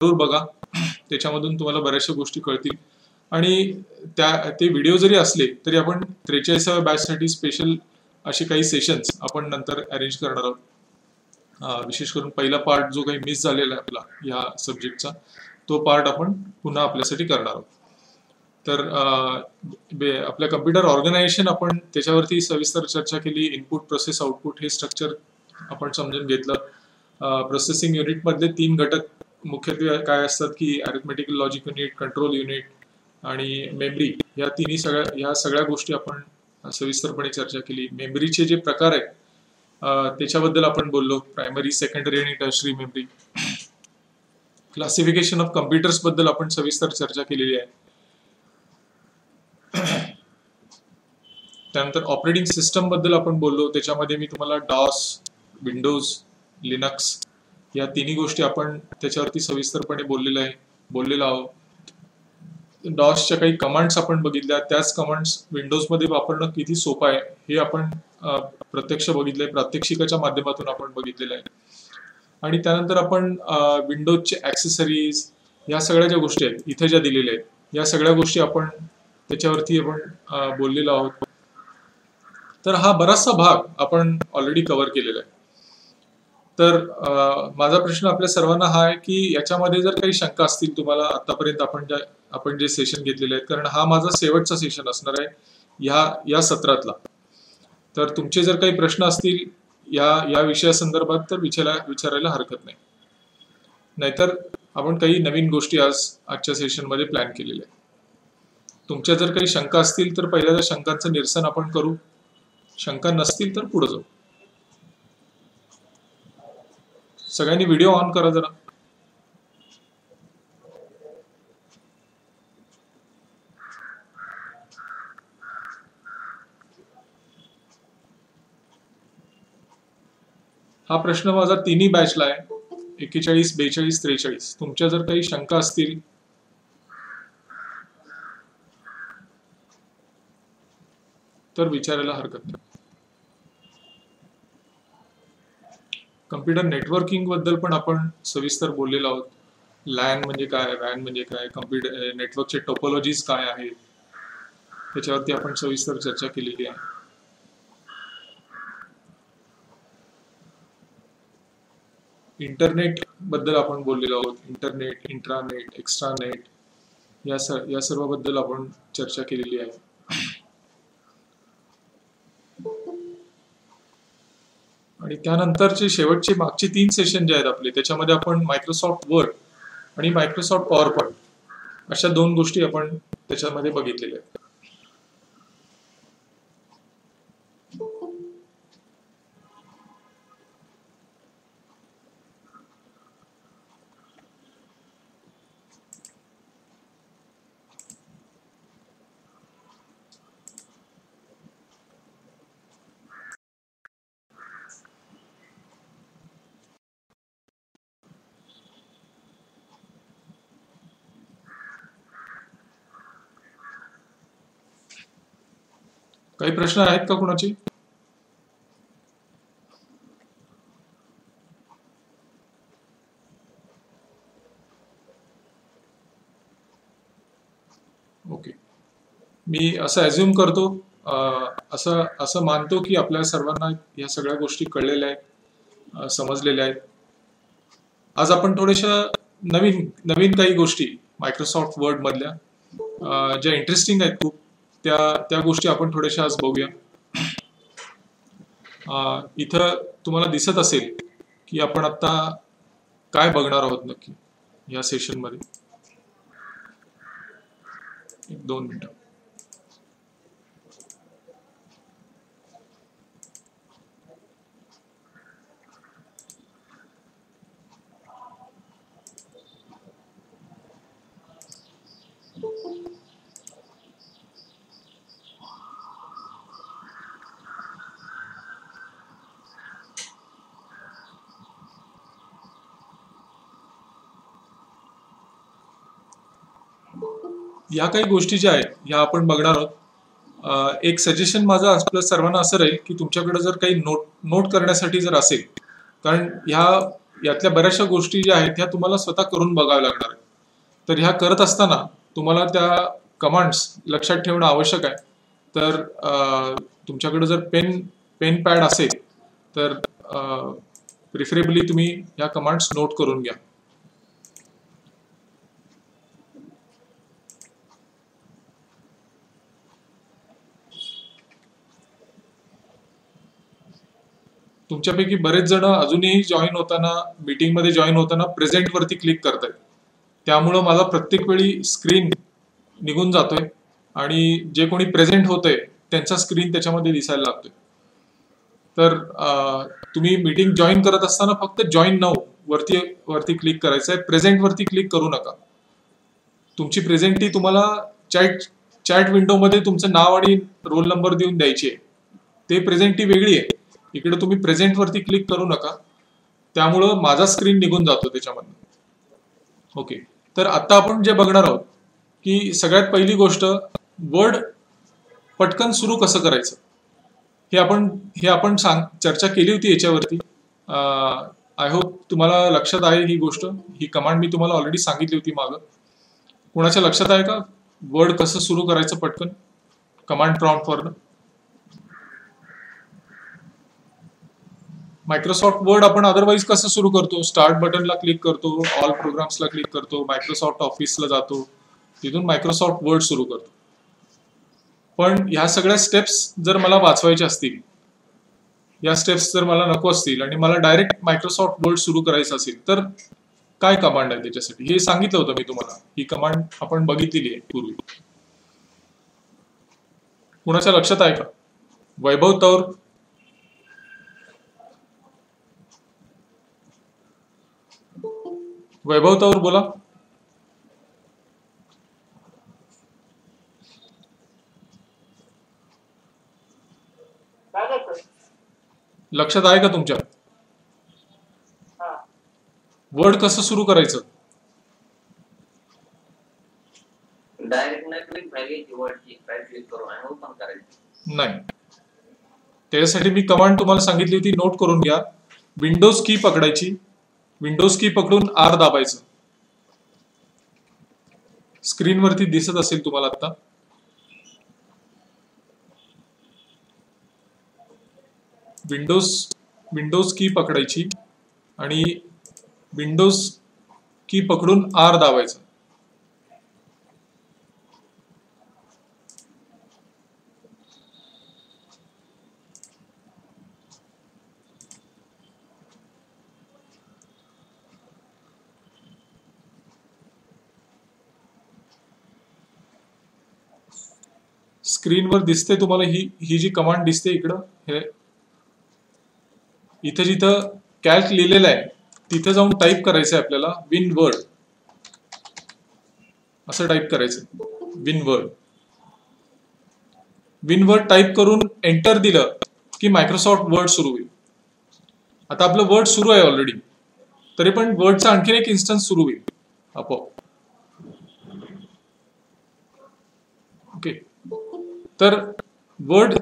जरूर बघा. त्याच्यामधून तुम्हाला बऱ्याचशा गोष्टी कळतील. आणि ते व्हिडिओ जरी असले तरी आपण 43व्या बॅचसाठी स्पेशल असे काही सेशन्स आपण नंतर अरेंज करणार आहोत. विशेष करून पहिला पार्ट जो काही मिस झालेला आहे आपला या सब्जेक्टचा, तो पार्ट आपण पुन्हा आपल्यासाठी करणार आहोत. तर आपल्या कम्प्युटर ऑर्गनायझेशन आपण त्याच्यावरती सविस्तर चर्चा केली. इनपुट, प्रोसेस, आउटपुट हे स्ट्रक्चर आपण समजून घेतलं. प्रोसेसिंग युनिटमधले 3 घटक मुख्यत्वे काय असतात की arithmetical logic unit, control unit आणि मेमरी, ह्या सगळ्या गोष्टी आपण सविस्तरपणे चर्चा केली. मेमरीचे जे प्रकार आहेत त्याच्याबद्दल आपण बोललो. प्रायमरी, सेकंडरी आणि tertiary memory. Classification of computers बद्दल आपण सविस्तर चर्चा केलेली आहे. त्यानंतर ऑपरेटिंग सिस्टम बद्दल आपण बोललो. त्याच्यामध्ये मी तुम्हाला डॉस, विंडोज, लिनक्स या तिन्ही गोष्टी आपण त्याच्यावरती सविस्तरपणे बोललेलो आहोत. डॉसच्या काही कमांड्स आपण बघितल्या. त्याच कमांड्स विंडोजमध्ये वापरणं किती सोपं आहे हे आपण प्रत्यक्ष बघितलंय. प्रात्यक्षिकाच्या माध्यमातून आपण बघितलेलं आहे. आणि त्यानंतर आपण विंडोजचे ॲक्सेसरीज, या सगळ्या ज्या गोष्टी आहेत इथे ज्या दिलेल्या आहेत, या सगळ्या गोष्टी आपण त्याच्यावरती आपण बोललेलो आहोत. तर हा बराचसा भाग आपण ऑलरेडी कव्हर केलेला आहे. तर माझा प्रश्न आपल्या सर्वांना हा आहे की याच्यामध्ये जर काही शंका असतील तुम्हाला आतापर्यंत आपण जे सेशन घेतलेले आहेत, कारण हा माझा शेवटचा सेशन असणार आहे या सत्रातला. तर तुमचे जर काही प्रश्न असतील या विषयासंदर्भात तर विचारायला हरकत नाही. नाहीतर आपण काही नवीन गोष्टी आजच्या सेशनमध्ये प्लॅन केलेल्या आहेत. तुमच्या जर काही शंका असतील तर पहिल्या शंकांचं निरसन आपण करू. शंका नसतील तर पुढे जाऊ. सगळ्यांनी व्हिडिओ ऑन करा जरा. हा प्रश्न माझा तिन्ही बॅचला आहे, 41, 42, 43. तुमच्या जर काही शंका असतील तर विचारायला हरकत नाही. कम्प्युटर नेटवर्किंग बद्दल पण आपण सविस्तर बोललेलो आहोत. लॅन म्हणजे काय, वॅन म्हणजे काय, कम्प्युटर नेटवर्कचे टोपोलॉजीज काय आहेत, त्याच्यावरती आपण सविस्तर चर्चा केलेली आहे. इंटरनेट बद्दल आपण बोललेलो आहोत. इंटरनेट, इंट्रानेट, एक्स्ट्रानेट या सर्व बद्दल आपण चर्चा केलेली आहे. आणि त्यानंतरचे शेवटचे मागचे 3 सेशन जे आहेत आपले, त्याच्यामध्ये आपण मायक्रोसॉफ्ट वर्ड आणि मायक्रोसॉफ्ट पॉवर पॉइंट अशा 2 गोष्टी आपण त्याच्यामध्ये बघितलेल्या आहेत. काही प्रश्न आहेत का कुणाची? ओके. मी असं ॲझ्युम करतो, असं मानतो की आपल्या सर्वांना या सगळ्या गोष्टी कळलेल्या आहेत, समजलेल्या आहेत. आज आपण थोड्याशा नवीन काही गोष्टी मायक्रोसॉफ्ट वर्ड मधल्या ज्या इंटरेस्टिंग आहेत खूप, त्या गोष्टी आपण थोड्याशा आज बघूया. इथं तुम्हाला दिसत असेल की आपण आता काय बघणार आहोत नक्की या सेशन मध्ये. 1-2 मिनिटं. या काही गोष्टी ज्या आहेत ह्या आपण बघणार आहोत. एक सजेशन माझं आपल्या सर्वांना असं राहील की तुमच्याकडे जर काही नोट करण्यासाठी जर असेल, कारण ह्या यातल्या बऱ्याचशा गोष्टी ज्या आहेत ह्या तुम्हाला स्वतः करून बघाव्या लागणार आहेत. तर ह्या करत असताना तुम्हाला त्या कमांड्स लक्षात ठेवणं आवश्यक आहे. तर तुमच्याकडे जर पेन पॅड असेल तर प्रिफरेबली तुम्ही ह्या कमांड्स नोट करून घ्या. तुमच्यापैकी बरेच जण अजूनही मीटिंगमध्ये जॉईन होताना प्रेझेंट वरती क्लिक करतायत. त्यामुळं माझा प्रत्येक वेळी स्क्रीन निघून जातोय आणि जे कोणी प्रेझेंट होतंय त्यांचा स्क्रीन त्याच्यामध्ये दिसायला लागतोय. तर तुम्ही मीटिंग जॉईन करत असताना फक्त जॉईन नाऊ वरती क्लिक करायचं आहे. प्रेझेंट वरती क्लिक करू नका. तुमची प्रेझेंटी तुम्हाला चॅट विंडोमध्ये तुमचं नाव आणि रोल नंबर देऊन द्यायची आहे. ते प्रेझेंटी वेगळी आहे. इकडे तुम्ही प्रेझेंट वरती क्लिक करू नका. त्यामुळं माझा स्क्रीन निघून जातो त्याच्यामधनं. ओके, तर आता आपण जे बघणार आहोत की सगळ्यात पहिली गोष्ट वर्ड पटकन सुरू कसं करायचं हे आपण चर्चा केली होती याच्यावरती. आय होप तुम्हाला लक्षात आहे ही गोष्ट. ही कमांड मी तुम्हाला ऑलरेडी सांगितली होती मागं. कोणाच्या लक्षात आहे का वर्ड कसं सुरू करायचं पटकन कमांड प्रॉम्प्टवरनं? मायक्रोसॉफ्ट वर्ड आपण अदरवाईज कसं सुरू करतो? स्टार्ट बटनला क्लिक करतो, ऑल प्रोग्राम्सला क्लिक करतो, मायक्रोसॉफ्ट ऑफिसला जातो, तिथून मायक्रोसॉफ्ट वर्ड सुरू करतो. पण ह्या सगळ्या स्टेप्स जर मला वाचवायच्या असतील, या स्टेप्स जर मला नको असतील आणि मला डायरेक्ट मायक्रोसॉफ्ट वर्ड सुरू करायचं असेल तर काय कमांड आहे त्याच्यासाठी? हे सांगितलं होतं मी तुम्हाला. ही कमांड आपण बघितलेली आहे पूर्वी. कुणाच्या लक्षात आहे का? वैभव तौर, वैभव तौर बोला. लक्षात आहे का तुमच्या? वर्ड कसं सुरू करायचं? नाही, त्याच्यासाठी मी कमांड तुम्हाला सांगितली होती, नोट करून घ्या. विंडोज की पकडायची, विंडोज की पकडून आर दाबायचं. स्क्रीनवरती दिसत असेल तुम्हाला आता. विंडोज की पकडायची आणि विंडोज की पकडून आर दाबायचं. स्क्रीनवर दिसते तुम्हाला ही जी कमांड दिसते इकडं, हे इथं जिथं कॅल्क लिहिलेलं आहे तिथं जाऊन टाईप करायचं आहे आपल्याला विन वर्ड असं टाईप करायचं. विन वर्ड टाईप करून एंटर दिलं की मायक्रोसॉफ्ट वर्ड सुरू होईल. आता आपलं वर्ड सुरू आहे ऑलरेडी, तरी पण वर्डचा आणखीन एक इन्स्टन्स सुरू होईल आपोआप. ओके, तर वर्ड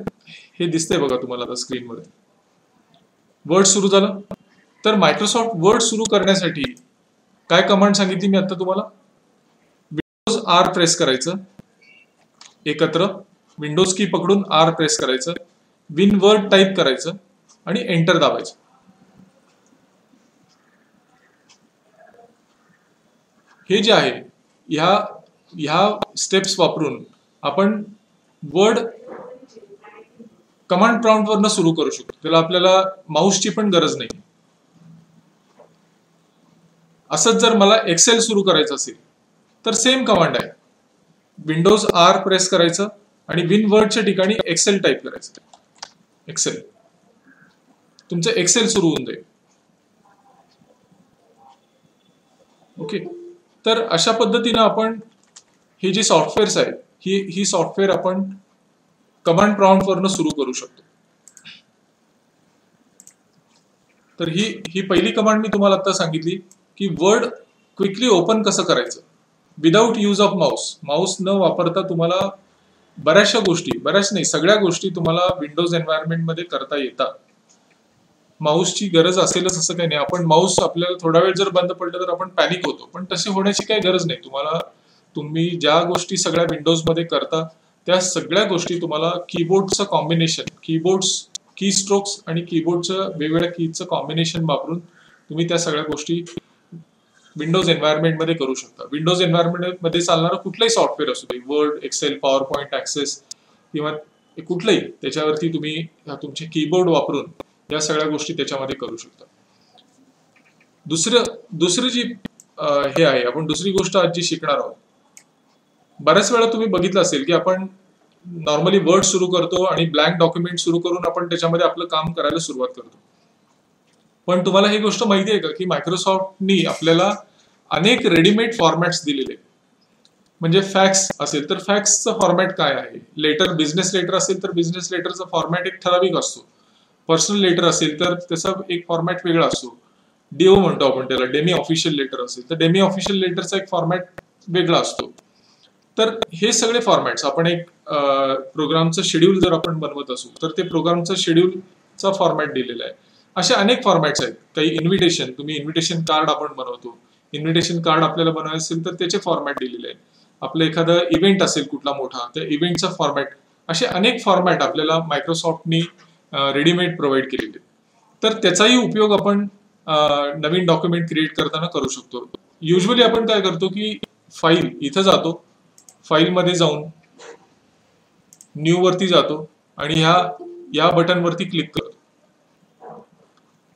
हे दिसतंय बघा तुम्हाला आता स्क्रीनमध्ये. वर्ड सुरू झालं. तर मायक्रोसॉफ्ट वर्ड सुरू करण्यासाठी काय कमांड सांगितली मी आता तुम्हाला? विंडोज आर प्रेस करायचं एकत्र, विंडोज की पकडून आर प्रेस करायचं, विन वर्ड टाईप करायचं आणि एंटर दाबायचं. हे जे आहे ह्या स्टेप्स वापरून आपण वर्ड कमांड प्रॉम्प्ट वरनं सुरू करू शकतो. त्याला आपल्याला माऊसची पण गरज नाही. असंच जर मला एक्सेल सुरू करायचं असेल तर सेम कमांड आहे. विंडोज आर प्रेस करायचं आणि विन वर्डच्या ठिकाणी एक्सेल टाईप करायचं. एक्सेल, तुमचं एक्सेल सुरू होऊन जाईल. ओके, तर अशा पद्धतीनं आपण हे जे सॉफ्टवेअर्स आहेत ही सॉफ्टवेअर आपण कमांड प्रॉम्प्ट वरनं सुरू करू शकतो. तर ही पहिली कमांड मी तुम्हाला आता सांगितली की वर्ड क्विकली ओपन कसं करायचं विदाउट यूज ऑफ माऊस न वापरता. तुम्हाला बऱ्याच नाही, सगळ्या गोष्टी तुम्हाला विंडोज एन्व्हायरमेंट मध्ये करता येतात. माऊसची गरज असेलच असं काही नाही. आपण माऊस आपल्याला थोडा वेळ जर बंद पडलं तर आपण पॅनिक होतो, पण तशी होण्याची काही गरज नाही. तुम्ही ज्या गोष्टी सगळ्या विंडोजमध्ये करता त्या सगळ्या गोष्टी तुम्हाला कीबोर्डचं कॉम्बिनेशन, की स्ट्रोक्स आणि कीबोर्डचं वेगवेगळ्या कीजचं कॉम्बिनेशन वापरून तुम्ही त्या सगळ्या गोष्टी विंडोज एन्व्हायरमेंटमध्ये करू शकता. विंडोज एन्व्हायरमेंटमध्ये चालणारं कुठलंही सॉफ्टवेअर असू दे, Word, Excel, PowerPoint, Access किंवा कुठलंही, त्याच्यावरती तुम्ही तुमचे कीबोर्ड वापरून या सगळ्या गोष्टी त्याच्यामध्ये करू शकता. दुसरं जी हे आहे, आपण दुसरी गोष्ट आज जी शिकणार आहोत. बऱ्याच वेळा तुम्ही बघितलं असेल की आपण नॉर्मली वर्ड सुरू करतो आणि ब्लँक डॉक्युमेंट सुरू करून आपण त्याच्यामध्ये आपलं काम करायला सुरुवात करतो. पण तुम्हाला ही गोष्ट माहिती आहे का की मायक्रोसॉफ्टनी आपल्याला अनेक रेडीमेड फॉर्मॅट्स दिलेले. म्हणजे फॅक्स असेल तर फॅक्सचं फॉर्मॅट काय आहे, बिझनेस लेटर असेल तर बिझनेस लेटरचा फॉर्मॅट एक ठराविक असतो, पर्सनल लेटर असेल तर त्याचा एक फॉर्मॅट वेगळा असतो, डीओ म्हणतो आपण त्याला, डेमी ऑफिशियल लेटर असेल तर डेमी ऑफिशियल लेटरचा एक फॉर्मॅट वेगळा असतो. तर हे सगळे फॉर्मॅट्स आपण एक प्रोग्रामचं शेड्यूल जर आपण बनवत असू तर ते प्रोग्रामचं शेड्यूलचा फॉर्मॅट दिलेला आहे. असे अनेक फॉर्मॅट्स आहेत. काही इन्व्हिटेशन कार्ड आपण बनवतो, इन्व्हिटेशन कार्ड आपल्याला बनवायचं असेल तर त्याचे फॉर्मॅट दिलेले आहे. आपलं एखादा इव्हेंट असेल कुठला मोठा, त्या इव्हेंटचा फॉर्मॅट, असे अनेक फॉर्मॅट आपल्याला मायक्रोसॉफ्टनी रेडीमेड प्रोव्हाइड केलेले. तर त्याचाही उपयोग आपण नवीन डॉक्युमेंट क्रिएट करताना करू शकतो. युजली आपण काय करतो की फाईल इथं जातो, फाईलमध्ये जाऊन न्यू वरती जातो आणि या बटनवरती क्लिक करतो.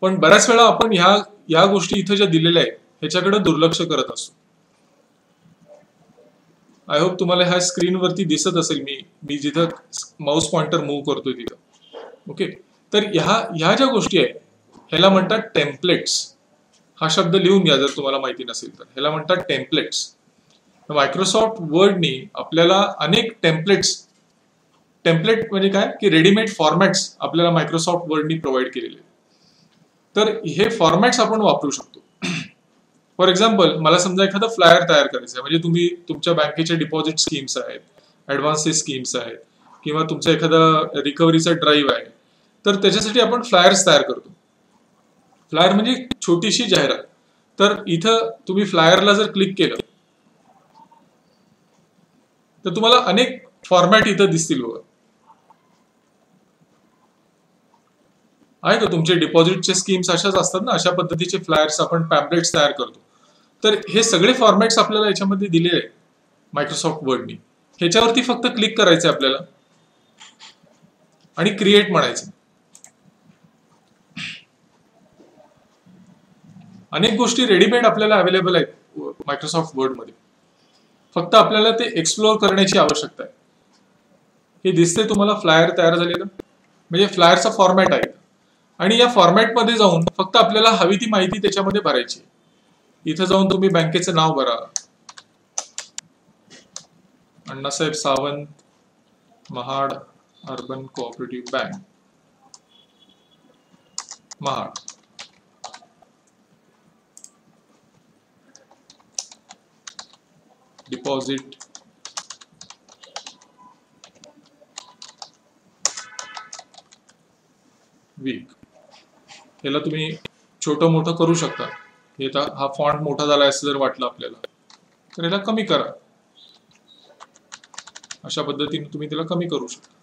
पण बऱ्याच वेळा आपण ह्या गोष्टी इथं ज्या दिलेल्या आहेत ह्याच्याकडे दुर्लक्ष करत असतो. आय होप तुम्हाला ह्या स्क्रीनवरती दिसत असेल मी जिथं माऊस पॉइंटर मूव्ह करतोय तिथं. ओके, तर ह्या ज्या गोष्टी आहेत ह्याला म्हणतात टेम्पलेट्स. हा शब्द लिहून घ्या जर तुम्हाला माहिती नसेल तर. ह्याला म्हणतात टेम्पलेट्स. मायक्रोसॉफ्ट वर्डनी आपल्याला अनेक टेम्पलेट म्हणजे काय की रेडीमेड फॉर्मॅट्स आपल्याला मायक्रोसॉफ्ट वर्डनी प्रोव्हाइड केलेले. तर हे फॉर्मॅट्स आपण वापरू शकतो. फॉर एक्झाम्पल, मला समजा एखादा फ्लायर तयार करायचं आहे, म्हणजे तुम्ही तुमच्या बँकेचे डिपॉझिट स्कीम्स आहेत, ॲडव्हान्सेस स्कीम्स आहेत किंवा तुमचा एखादा रिकव्हरीचा ड्राईव्ह आहे, तर त्याच्यासाठी आपण फ्लायर्स तयार करतो. फ्लायर म्हणजे छोटीशी जाहिरात. तर इथं तुम्ही फ्लायरला जर क्लिक केलं तर तुम्हाला अनेक फॉर्मॅट इथं दिसतील बघा. आहे का तुमचे डिपॉझिटचे स्कीम्स अशाच असतात ना, अशा पद्धतीचे फ्लायर्स आपण पॅम्पलेट्स तयार करतो. तर हे सगळे फॉर्मॅट्स आपल्याला याच्यामध्ये दिलेले आहेत मायक्रोसॉफ्ट वर्डनी. ह्याच्यावरती फक्त क्लिक करायचं आपल्याला आणि क्रिएट म्हणायचं. अनेक गोष्टी रेडीमेड आपल्याला अवेलेबल आहेत मायक्रोसॉफ्ट वर्डमध्ये. फक्त आपल्याला ते एक्सप्लोअर करण्याची आवश्यकता आहे. हे दिसतंय तुम्हाला फ्लायर तयार झालेलं, म्हणजे फ्लायरचा फॉर्मॅट आहे आणि या फॉर्मॅटमध्ये जाऊन फक्त आपल्याला हवी ती माहिती त्याच्यामध्ये भरायची. इथं जाऊन तुम्ही बँकेचं नाव भरा, Annasaheb Sawant Mahad urban cooperative bank Mahad. Deposit week. याला तुम्ही छोटं मोठं करू शकता. हा फॉन्ट मोठा झाला असं जर वाटलं आपल्याला तर याला कमी करा. अशा पद्धतीने तुम्ही त्याला कमी करू शकता.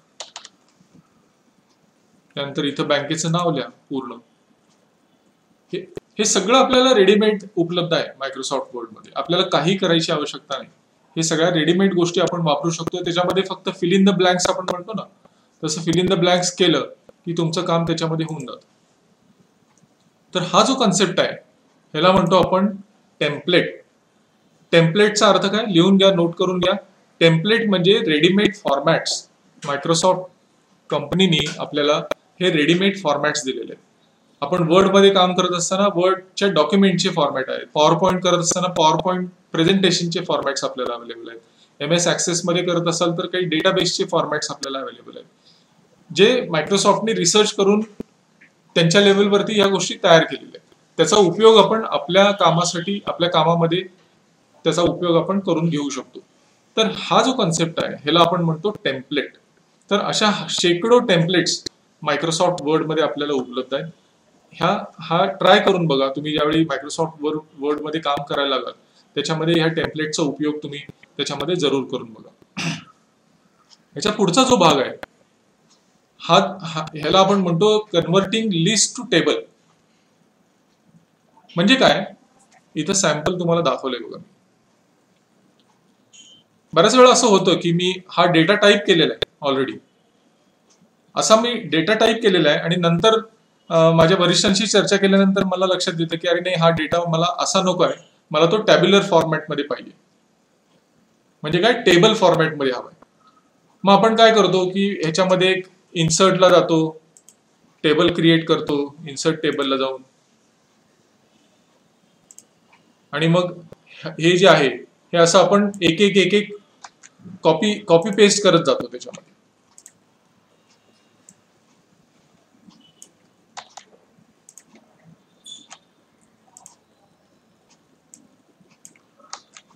त्यानंतर इथं बँकेचं नाव लिहा पूर्ण. हे सगळं आपल्याला रेडीमेड उपलब्ध आहे मायक्रोसॉफ्ट वर्डमध्ये. आपल्याला काही करायची आवश्यकता नाही. हे सगळ्या रेडीमेड गोष्टी आपण वापरू शकतो. त्याच्यामध्ये फक्त फिल इन द ब्लँक्स आपण म्हणतो ना, तसं फिल इन द ब्लँक्स केलं की तुमचं काम त्याच्यामध्ये होऊन जातं. तर हा जो कन्सेप्ट आहे ह्याला म्हणतो आपण टेम्पलेट. टेम्पलेटचा अर्थ काय लिहून घ्या, नोट करून घ्या. टेम्पलेट म्हणजे रेडीमेड फॉर्मॅट्स. मायक्रोसॉफ्ट कंपनीनी आपल्याला हे रेडीमेड फॉर्मॅट्स दिलेले आहेत. आपण वर्डमध्ये काम करत असताना वर्डच्या डॉक्युमेंटचे फॉर्मॅट आहेत. पॉवर पॉईंट करत असताना पॉवर पॉईंट प्रेझेंटेशनचे फॉर्मॅट्स आपल्याला अवेलेबल आहेत. MS ॲक्सेसमध्ये करत असाल तर काही डेटाबेसचे फॉर्मॅट्स आपल्याला अवेलेबल आहेत, जे मायक्रोसॉफ्टने रिसर्च करून त्यांच्या लेवलवरती या गोष्टी तयार केलेल्या आहेत. त्याचा उपयोग आपण आपल्या कामासाठी, आपल्या कामामध्ये त्याचा उपयोग आपण करून घेऊ शकतो. तर हा जो कन्सेप्ट आहे ह्याला आपण म्हणतो टेम्पलेट. तर अशा शेकडो टेम्पलेट्स मायक्रोसॉफ्ट वर्डमध्ये आपल्याला उपलब्ध आहेत. हा ट्राय करून बघा. तुम्ही ज्यावेळी मायक्रोसॉफ्ट वर्ड मध्ये काम करायला लागाल त्याच्यामध्ये ह्या टेम्पलेटचा उपयोग तुम्ही त्याच्यामध्ये जरूर करून बघा. ह्याच्या पुढचा जो भाग आहे ह्याला आपण म्हणतो कन्व्हर्टिंग लिस्ट टू टेबल. म्हणजे काय, इथं सॅम्पल तुम्हाला दाखवलंय बघा. बऱ्याच वेळा असं होतं की मी हा डेटा टाईप केलेला आहे ऑलरेडी, असा मी डेटा टाईप केलेला आहे आणि नंतर माझ्या वरिष्ठांशी चर्चा केल्यानंतर मला लक्षात येतं की अरे नाही, हा डेटा मला असा नको आहे, मला तो टॅब्युलर फॉर्मॅटमध्ये पाहिजे. म्हणजे काय, टेबल फॉर्मॅटमध्ये हवा आहे. मग आपण काय करतो की ह्याच्यामध्ये एक इन्सर्टला जातो, टेबल क्रिएट करतो, इन्सर्ट टेबलला जाऊन, आणि मग हे जे आहे हे असं आपण एक एक कॉपी पेस्ट करत जातो त्याच्यामध्ये.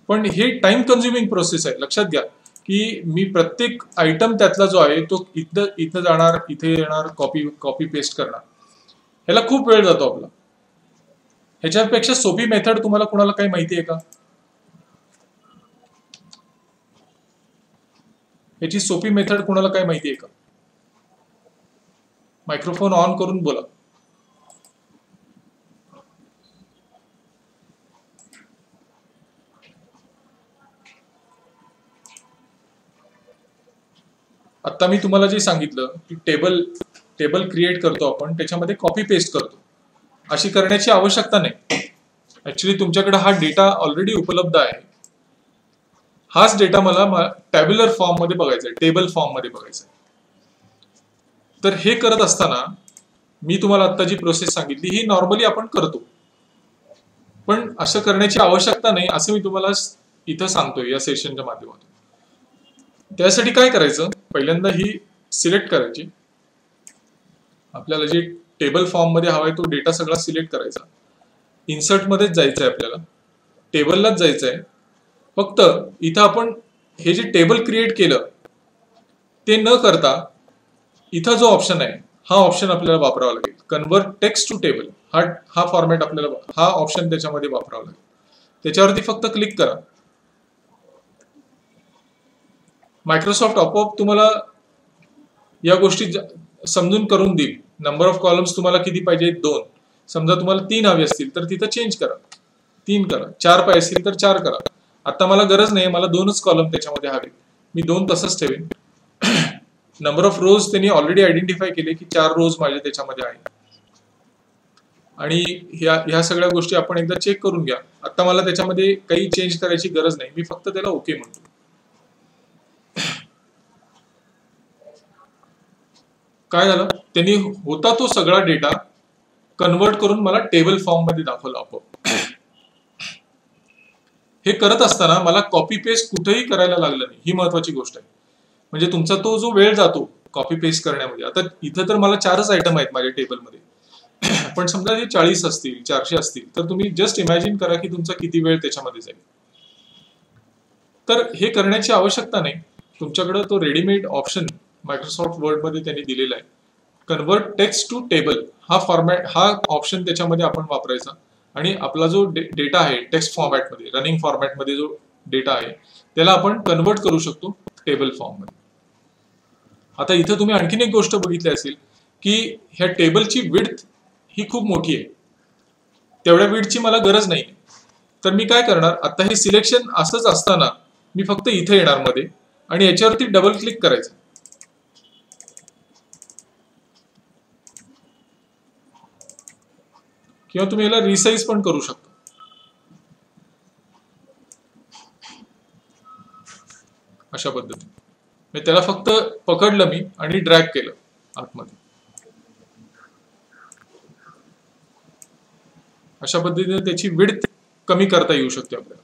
पण हे टाइम कन्झ्युमिंग प्रोसेस आहे. लक्षात घ्या की मी प्रत्येक आयटम त्यातला जो आहे तो इथं जाणार, इथे येणार, कॉपी पेस्ट करणार, ह्याला खूप वेळ जातो आपला. ह्याच्यापेक्षा सोपी मेथड तुम्हाला कोणाला काही माहिती आहे का? ह्याची सोपी मेथड कोणाला काय माहिती आहे का? मायक्रोफोन ऑन करून बोला. आता मी तुम्हाला जे सांगितलं की टेबल क्रिएट करतो आपण, त्याच्यामध्ये कॉपी पेस्ट करतो, अशी करण्याची आवश्यकता नाही. ऍक्च्युली तुमच्याकडे हा डेटा ऑलरेडी उपलब्ध आहे. हाच डेटा मला टॅब्युलर फॉर्म मध्ये बघायचा आहे, टेबल फॉर्म मध्ये बघायचा आहे. तर हे करत असताना मी तुम्हाला आता जी प्रोसेस सांगितली ही नॉर्मली आपण करतो, पण असं करण्याची आवश्यकता नाही असं मी तुम्हाला इथं सांगतोय या सेशनच्या माध्यमातून. त्यासाठी काय करायचं, पहिल्यांदा ही सिलेक्ट करायची. आपल्याला जे टेबल फॉर्म मध्ये हवाय तो डेटा सगळा सिलेक्ट करायचा. इन्सर्ट मध्येच जायचं आहे आपल्याला, टेबललाच जायचं आहे. फक्त इथं आपण हे जे टेबल क्रिएट केलं ते न करता इथं जो ऑप्शन आहे हा ऑप्शन आपल्याला वापरावा लागेल. कन्वर्ट टेक्स्ट टू टेबल हा फॉर्मॅट आपल्याला, हा ऑप्शन त्याच्यामध्ये वापरावा लागेल. त्याच्यावरती फक्त क्लिक करा. मायक्रोसॉफ्ट आपोआप तुम्हाला या गोष्टी समजून करून देईल. नंबर ऑफ कॉलम्स तुम्हाला किती पाहिजे, 2. समजा तुम्हाला 3 हवे असतील तर तिथं चेंज करा, 3 करा. 4 पाहिजे असतील तर 4 करा. आता मला गरज नाही, मला 2च कॉलम त्याच्यामध्ये हवे, मी 2 तसंच ठेवेन. नंबर ऑफ रोज त्यांनी ऑलरेडी आयडेंटिफाय केले की 4 रोज माझे त्याच्यामध्ये आहे. आणि ह्या सगळ्या गोष्टी आपण एकदा चेक करून घ्या. आता मला त्याच्यामध्ये काही चेंज करायची गरज नाही, मी फक्त त्याला ओके म्हणतो. काय झालं, त्यांनी होता तो सगळा डेटा कन्वर्ट करून मला टेबल फॉर्म मध्ये दाखवला आपोआप. हे करत असताना मला कॉपी पेस्ट कुठेही करायला लागलं नाही, ही महत्वाची गोष्ट आहे. म्हणजे तुमचा तो जो वेळ जातो कॉपी पेस्ट करण्यामध्ये, आता इथं तर मला 4च आयटम आहेत माझ्या टेबलमध्ये, पण समजा हे 40 असतील, 400 असतील, तर तुम्ही जस्ट इमॅजिन करा की तुमचा किती वेळ त्याच्यामध्ये जाईल. तर हे करण्याची आवश्यकता नाही. तुमच्याकडे तो रेडीमेड ऑप्शन मायक्रोसॉफ्ट वर्ड मध्ये त्यांनी दिलेला आहे, कन्वर्ट टेक्स्ट टू टेबल. हा ऑप्शन त्याच्यामध्ये आपण वापरायचा आणि आपला जो डेटा आहे टेक्स्ट फॉर्मॅटमध्ये, रनिंग फॉर्मॅटमध्ये जो डेटा आहे त्याला आपण कन्वर्ट करू शकतो टेबल फॉर्म मध्ये. आता इथं तुम्ही आणखीन एक गोष्ट बघितली असेल की ह्या टेबलची विड्थ ही खूप मोठी आहे, तेवढ्या विड्थची मला गरज नाही. तर मी काय करणार, आता हे सिलेक्शन असंच असताना मी फक्त इथे येणार मध्ये आणि याच्यावरती डबल क्लिक करायचं. किंवा तुम्ही याला रिसाइज पण करू शकता. अशा पद्धतीने मी त्याला फक्त पकडलं मी आणि ड्रॅग केलं आतमध्ये. अशा पद्धतीने त्याची विड्थ कमी करता येऊ शकते आपल्याला.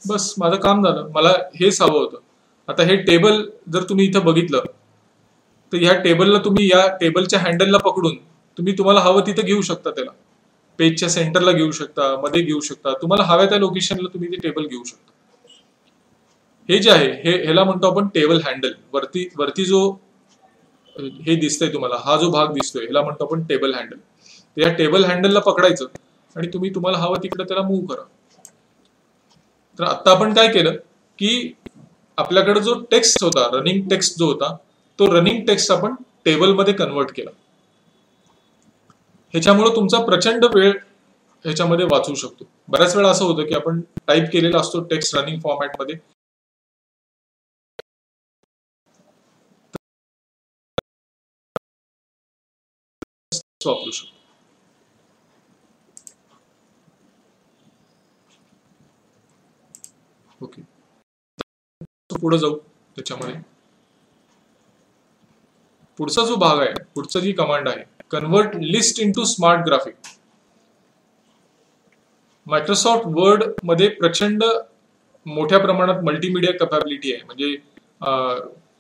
बस माझं काम झालं, मला हेच हवं होतं. आता हे टेबल जर तुम्ही इथं बघितलं तर ह्या टेबलला तुम्ही या टेबलच्या हँडलला पकडून तुम्हाला हवं तिथं घेऊ शकता. त्याला पेजच्या सेंटरला घेऊ शकता, मध्ये घेऊ शकता, तुम्हाला हव्या त्या लोकेशनला तुम्ही ते टेबल घेऊ शकता. हे जे आहे ह्याला म्हणतो आपण टेबल हँडल. वरती जो हे दिसतंय तुम्हाला, हा जो भाग दिसतोय ह्याला म्हणतो आपण टेबल हँडल. या टेबल हँडलला पकडायचं आणि तुम्हाला हवं तिकडे त्याला मूव्ह करा. तर आता आपण काय केलं की आपल्याकडे जो टेक्स्ट होता, रनिंग टेक्स्ट जो होता, तो रनिंग टेक्स्ट आपण टेबलमध्ये कन्वर्ट केला. ह्याच्यामुळे तुमचा प्रचंड वेळ ह्याच्यामध्ये वाचू शकतो. बऱ्याच वेळा असं होतं की आपण टाईप केलेला असतो टेक्स्ट रनिंग फॉर्मॅटमध्ये, वापरू शकतो. ओके, पुढे जाऊ. त्याच्यामध्ये पुढचा जो भाग आहे, पुढचा जी कमांड आहे, convert list into smart graphic. Microsoft word मध्ये प्रचंड मोठ्या प्रमाणात मल्टीमीडिया कॅपॅबिलिटी आहे. म्हणजे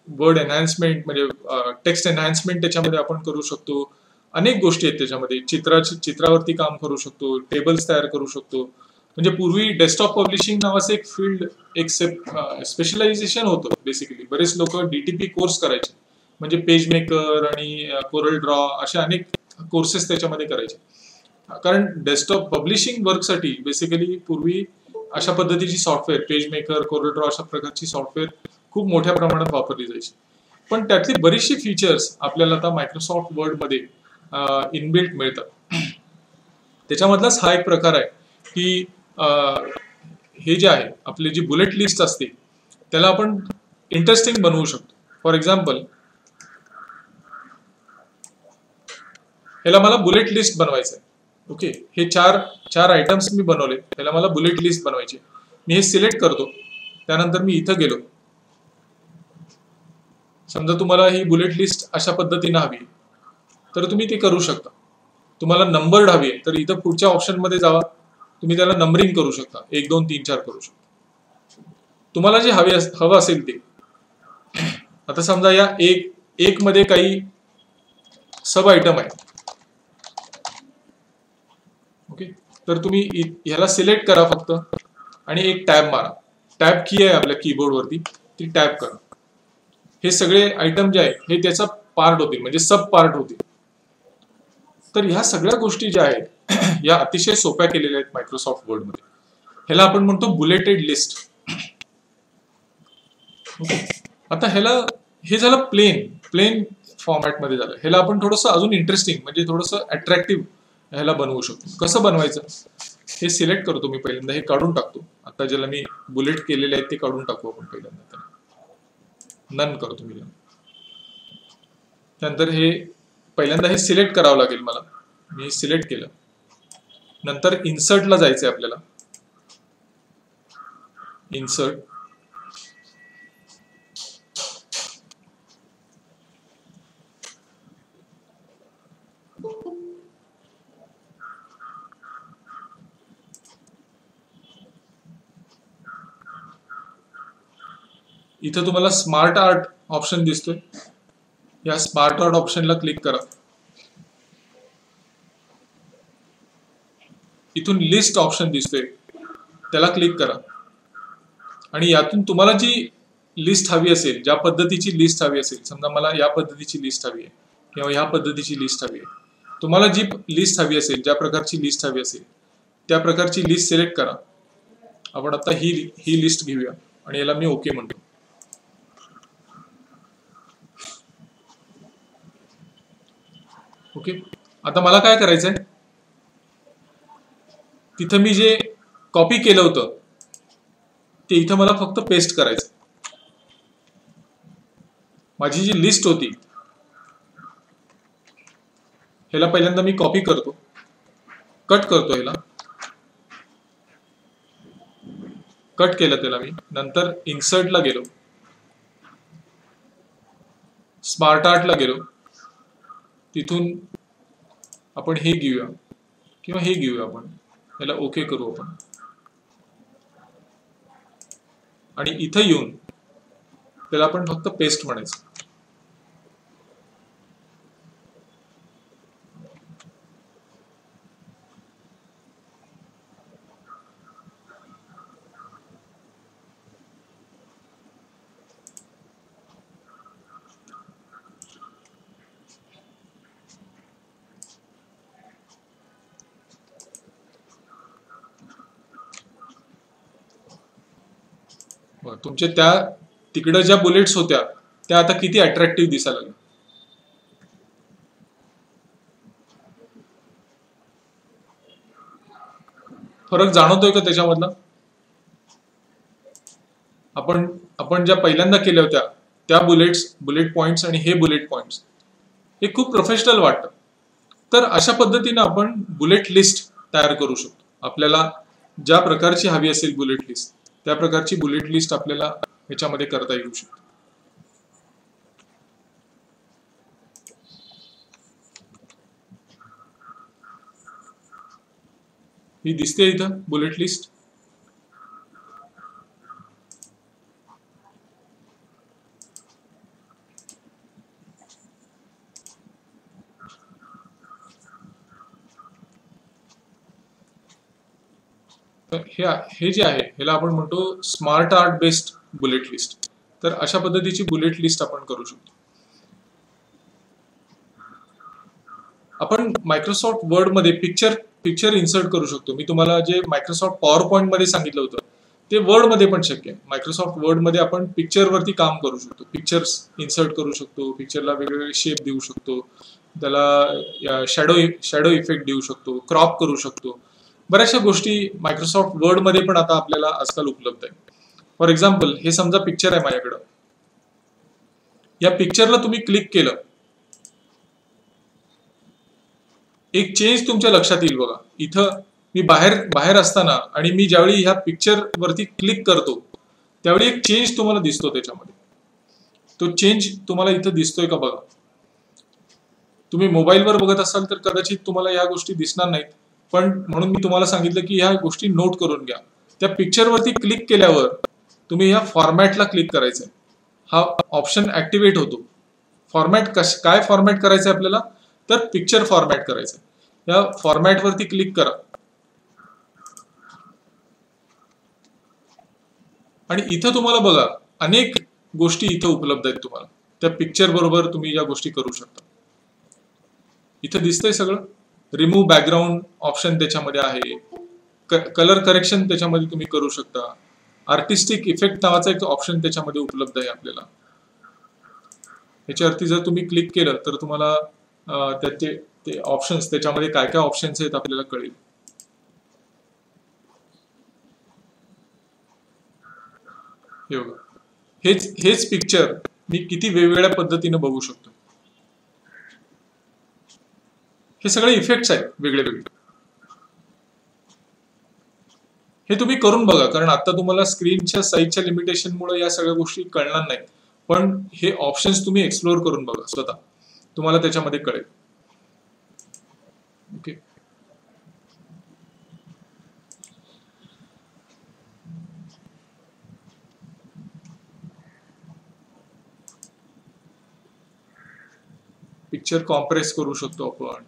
वर्ड एनहान्समेंट, म्हणजे टेक्स्ट एनहान्समेंट त्याच्यामध्ये आपण करू शकतो. अनेक गोष्टी आहेत त्याच्यामध्ये. चित्रावरती काम करू शकतो, टेबल्स तयार करू शकतो. म्हणजे पूर्वी डेस्कटॉप पब्लिशिंग नावाचं एक फील्ड, एक स्पेशलायझेशन होतं बेसिकली. बरेच लोक DTP कोर्स करायचे, म्हणजे पेज मेकर आणि कोरल ड्रॉ असे अनेक कोर्सेस त्याच्यामध्ये करायचे. कारण डेस्कटॉप पब्लिशिंग वर्कसाठी बेसिकली पूर्वी अशा पद्धतीची software, page maker, Corel Draw अशा प्रकारची सॉफ्टवेअर खूप मोठ्या प्रमाणात वापरली जायची. पण त्यातली बरीचशी फीचर्स आपल्याला आता मायक्रोसॉफ्ट वर्डमध्ये इनबिल्ट मिळतात. त्याच्यामधलाच हा एक प्रकार आहे की हे जे आहे आपली जी बुलेट लिस्ट असते त्याला आपण इंटरेस्टिंग बनवू शकतो. फॉर एक्झाम्पल, ह्याला मला बुलेट लिस्ट बनवायचं आहे. ओके, हे चार आयटम्स मी बनवले, ह्याला मला बुलेट लिस्ट बनवायची. मी हे सिलेक्ट करतो, त्यानंतर मी इथं गेलो. समजा तुम्हाला ही बुलेट लिस्ट अशा पद्धतीने हवी तर तुम्ही ते करू शकता. तुम्हाला नंबर्ड हवी आहे तर इथं पुढच्या ऑप्शन मध्ये जावा, तुम्ही त्याला नंबरिंग करू शकता, 1 2 3 4 करू शकता. तुम्हाला जे हवं असेल ते. आता समजा या एक मध्ये काही सब आयटम आहे. ओके, तर तुम्ही ह्याला सिलेक्ट करा फक्त आणि एक टॅब मारा. टॅब की आहे आपल्या कीबोर्डवरती, ती टॅब करा. हे सगळे आयटम जे आहेत हे त्याचा पार्ट होतील, म्हणजे सब पार्ट होतील. तर ह्या सगळ्या गोष्टी ज्या आहेत या अतिशय सोप्या केलेल्या आहेत मायक्रोसॉफ्ट वर्डमध्ये. ह्याला आपण म्हणतो बुलेटेड लिस्ट. ओके, आता हे झालं प्लेन फॉर्मॅटमध्ये झालं. ह्याला आपण थोडंसं अजून इंटरेस्टिंग, म्हणजे थोडंसं अट्रॅक्टिव्ह ह्याला बनवू शकतो. कसं बनवायचं, हे सिलेक्ट करतो मी पहिल्यांदा, हे काढून टाकतो. आता ज्याला मी बुलेट केलेले आहेत ते काढून टाकू आपण पहिल्यांदा. नन करतो मी. त्यानंतर हे पहिल्यांदा हे सिलेक्ट करावं लागेल मला. मी सिलेक्ट केलं. नंतर इन्सर्टला जायचंय आपल्याला. इन्सर्ट, इथं तुम्हाला स्मार्ट आर्ट ऑप्शन दिसतोय. या स्मार्ट आर्ट ऑप्शनला क्लिक करा. इथून लिस्ट ऑप्शन दिसतोय, त्याला क्लिक करा. आणि यातून तुम्हाला जी लिस्ट हवी असेल, ज्या पद्धतीची लिस्ट हवी असेल, समजा मला या पद्धतीची लिस्ट हवी आहे किंवा ह्या पद्धतीची लिस्ट हवी आहे, तुम्हाला जी लिस्ट हवी असेल, ज्या प्रकारची लिस्ट हवी असेल त्या प्रकारची लिस्ट सिलेक्ट करा. आपण आता ही लिस्ट घेऊया आणि याला मी ओके म्हणतो. ओके, आता मला काय करायचंय, तिथं मी जे कॉपी केलं होतं ते इथं मला फक्त पेस्ट करायचं. माझी जी लिस्ट होती ह्याला पहिल्यांदा मी कॉपी करतो, कट करतो. ह्याला कट केलं त्याला मी. नंतर इन्सर्टला गेलो, स्मार्ट आर्टला गेलो. तिथून आपण हे घेऊया किंवा हे घेऊया, आपण याला ओके करू आपण. आणि इथं येऊन त्याला आपण फक्त पेस्ट म्हणायचं. तुमच्या त्या तिकडं ज्या बुलेट्स होत्या त्या आता किती अट्रॅक्टिव्ह दिसायला लागल्या. फरक जाणवतोय का त्याच्यामधला? आपण ज्या पहिल्यांदा केल्या होत्या त्या बुलेट पॉइंट्स आणि हे बुलेट पॉइंट्स हे खूप प्रोफेशनल वाटतं. तर अशा पद्धतीने आपण बुलेट लिस्ट तयार करू शकतो. आपल्याला ज्या प्रकारची हवी असेल बुलेट लिस्ट त्या प्रकारची बुलेट लिस्ट आपल्याला ह्याच्यामध्ये करता येऊ शकते. ही दिसते इथं बुलेट लिस्ट. हे जे आहे ह्याला आपण म्हणतो smart art based bullet list. तर अशा पद्धतीची बुलेट लिस्ट आपण करू शकतो. आपण मायक्रोसॉफ्ट वर्ड मध्ये पिक्चर इन्सर्ट करू शकतो. मी तुम्हाला जे मायक्रोसॉफ्ट पॉवर पॉइंट मध्ये सांगितलं होतं ते वर्ड मध्ये पण शक्य आहे. मायक्रोसॉफ्ट वर्ड मध्ये आपण पिक्चर वरती काम करू शकतो. पिक्चर्स इन्सर्ट करू शकतो, पिक्चरला वेगवेगळे शेप देऊ शकतो, त्याला शॅडो इफेक्ट देऊ शकतो, क्रॉप करू शकतो. बऱ्याचशा गोष्टी मायक्रोसॉफ्ट वर्ड मध्ये पण आता आपल्याला आजकाल उपलब्ध आहे. फॉर एक्झाम्पल हे समजा पिक्चर आहे माझ्याकडं. या पिक्चरला तुम्ही क्लिक केलं, एक चेंज तुमच्या लक्षात येईल बघा. इथं मी बाहेर असताना आणि मी ज्यावेळी ह्या पिक्चर वरती क्लिक करतो त्यावेळी एक चेंज तुम्हाला दिसतो त्याच्यामध्ये. तो चेंज तुम्हाला इथं दिसतोय का बघा. तुम्ही मोबाईलवर बघत असाल तर कदाचित तुम्हाला या गोष्टी दिसणार नाहीत, पण म्हणून मी तुम्हाला सांगितलं की ह्या गोष्टी नोट करून घ्या. त्या पिक्चरवरती क्लिक केल्यावर तुम्ही ह्या फॉर्मॅटला क्लिक करायचंय. हा ऑप्शन ऍक्टिव्हेट होतो. फॉर्मॅट काय फॉर्मॅट करायचंय आपल्याला, तर पिक्चर फॉर्मॅट करायचंय. या फॉर्मॅटवरती क्लिक करा आणि इथं तुम्हाला बघा अनेक गोष्टी इथं उपलब्ध आहेत. तुम्हाला त्या पिक्चर बरोबर तुम्ही या गोष्टी करू शकता. इथं दिसतंय सगळं. रिमूव्ह बॅकग्राऊंड ऑप्शन त्याच्यामध्ये आहे. कलर करेक्शन त्याच्यामध्ये तुम्ही करू शकता. आर्टिस्टिक इफेक्ट नावाचा एक ऑप्शन त्याच्यामध्ये उपलब्ध आहे आपल्याला. ह्याच्यावरती जर तुम्ही क्लिक केलं तर तुम्हाला त्याचे ते ऑप्शन्स त्याच्यामध्ये काय काय ऑप्शन्स आहेत आपल्याला कळेल. हे बघा, हेच पिक्चर मी किती वेगवेगळ्या पद्धतीने बघू शकतो. हे सगळे इफेक्ट्स आहेत वेगळे वेगळे. हे तुम्ही करून बघा, कारण आता तुम्हाला स्क्रीनच्या साईजच्या लिमिटेशनमुळे या सगळ्या गोष्टी कळणार नाहीत. पण हे ऑप्शन्स तुम्ही एक्सप्लोर करून बघा स्वतः, तुम्हाला त्याच्यामध्ये कळेल. ओके, पिक्चर कॉम्प्रेस करू शकतो आपण.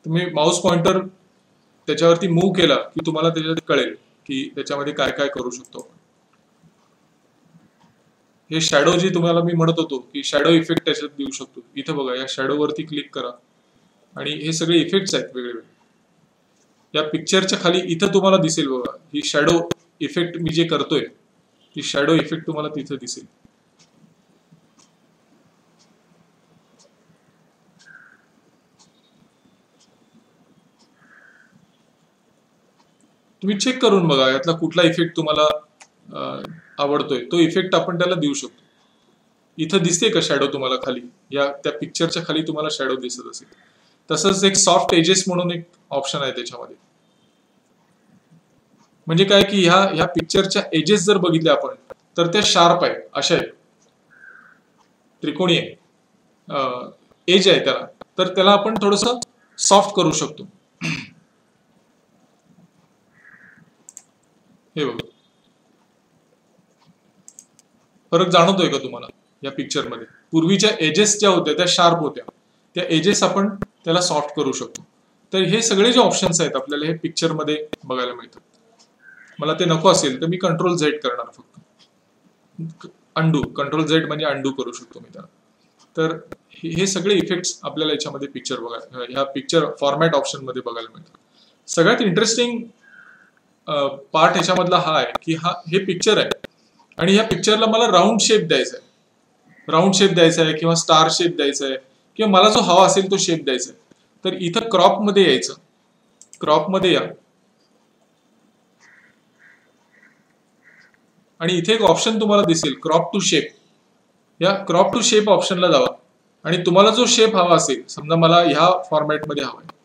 तुम्ही माउस पॉइंटर त्याच्यावरती मूव्ह केला की तुम्हाला त्याच्यात कळेल की त्याच्यामध्ये काय काय करू शकतो आपण. हे शॅडो जी तुम्हाला मी म्हणत होतो की शॅडो इफेक्ट त्याच्यात देऊ शकतो. इथं बघा, या शॅडो वरती क्लिक करा आणि हे सगळे इफेक्ट्स आहेत वेगवेगळे. या पिक्चरच्या खाली इथं तुम्हाला दिसेल बघा, ही शॅडो इफेक्ट मी जे करतोय ती शॅडो इफेक्ट तुम्हाला तिथं दिसेल. तुम्ही चेक करून बघा यातला कुठला इफेक्ट तुम्हाला आवडतोय, तो इफेक्ट आपण त्याला देऊ शकतो. इथं दिसते का शॅडो तुम्हाला खाली, या त्या पिक्चरच्या खाली तुम्हाला शॅडो दिसत असेल. तसंच एक सॉफ्ट एजेस म्हणून एक ऑप्शन आहे त्याच्यामध्ये. म्हणजे काय की ह्या पिक्चरच्या एजेस जर बघितल्या आपण तर त्या शार्प आहेत, अशा आहेत, त्रिकोणी आहे, एज आहे त्याला. तर त्याला आपण थोडस सॉफ्ट करू शकतो. हे बघा, फरक जाणवतोय का तुम्हाला या पिक्चर मध्ये. पूर्वीच्या एजेस ज्या होत्या त्या शार्प होत्या, त्या एजेस आपण त्याला सॉफ्ट करू शकतो. तर हे सगळे जे ऑप्शन्स आहेत आपल्याला हे पिक्चर मध्ये बघायला मिळतात. मला ते नको असेल तर मी कंट्रोल Z करणार फक्त. अंडू, कंट्रोल Z म्हणजे अंडू करू शकतो मी त्याला. तर हे सगळे इफेक्ट्स आपल्याला याच्यामध्ये पिक्चर बघायला, ह्या पिक्चर फॉर्मॅट ऑप्शन मध्ये बघायला मिळतात। सगळ्यात इंटरेस्टिंग पार्ट ह्याच्यामधला हा आहे की हे पिक्चर आहे आणि ह्या पिक्चरला मला राऊंड शेप द्यायचा आहे, राऊंड शेप द्यायचा आहे किंवा स्टार शेप द्यायचा आहे किंवा मला जो हवा असेल तो शेप द्यायचा आहे। तर इथं क्रॉप मध्ये यायचं, क्रॉप मध्ये या आणि इथे एक ऑप्शन तुम्हाला दिसेल क्रॉप टू शेप। या क्रॉप टू शेप ऑप्शनला जावा आणि तुम्हाला जो शेप हवा असेल, समजा मला ह्या फॉर्मॅटमध्ये हवा आहे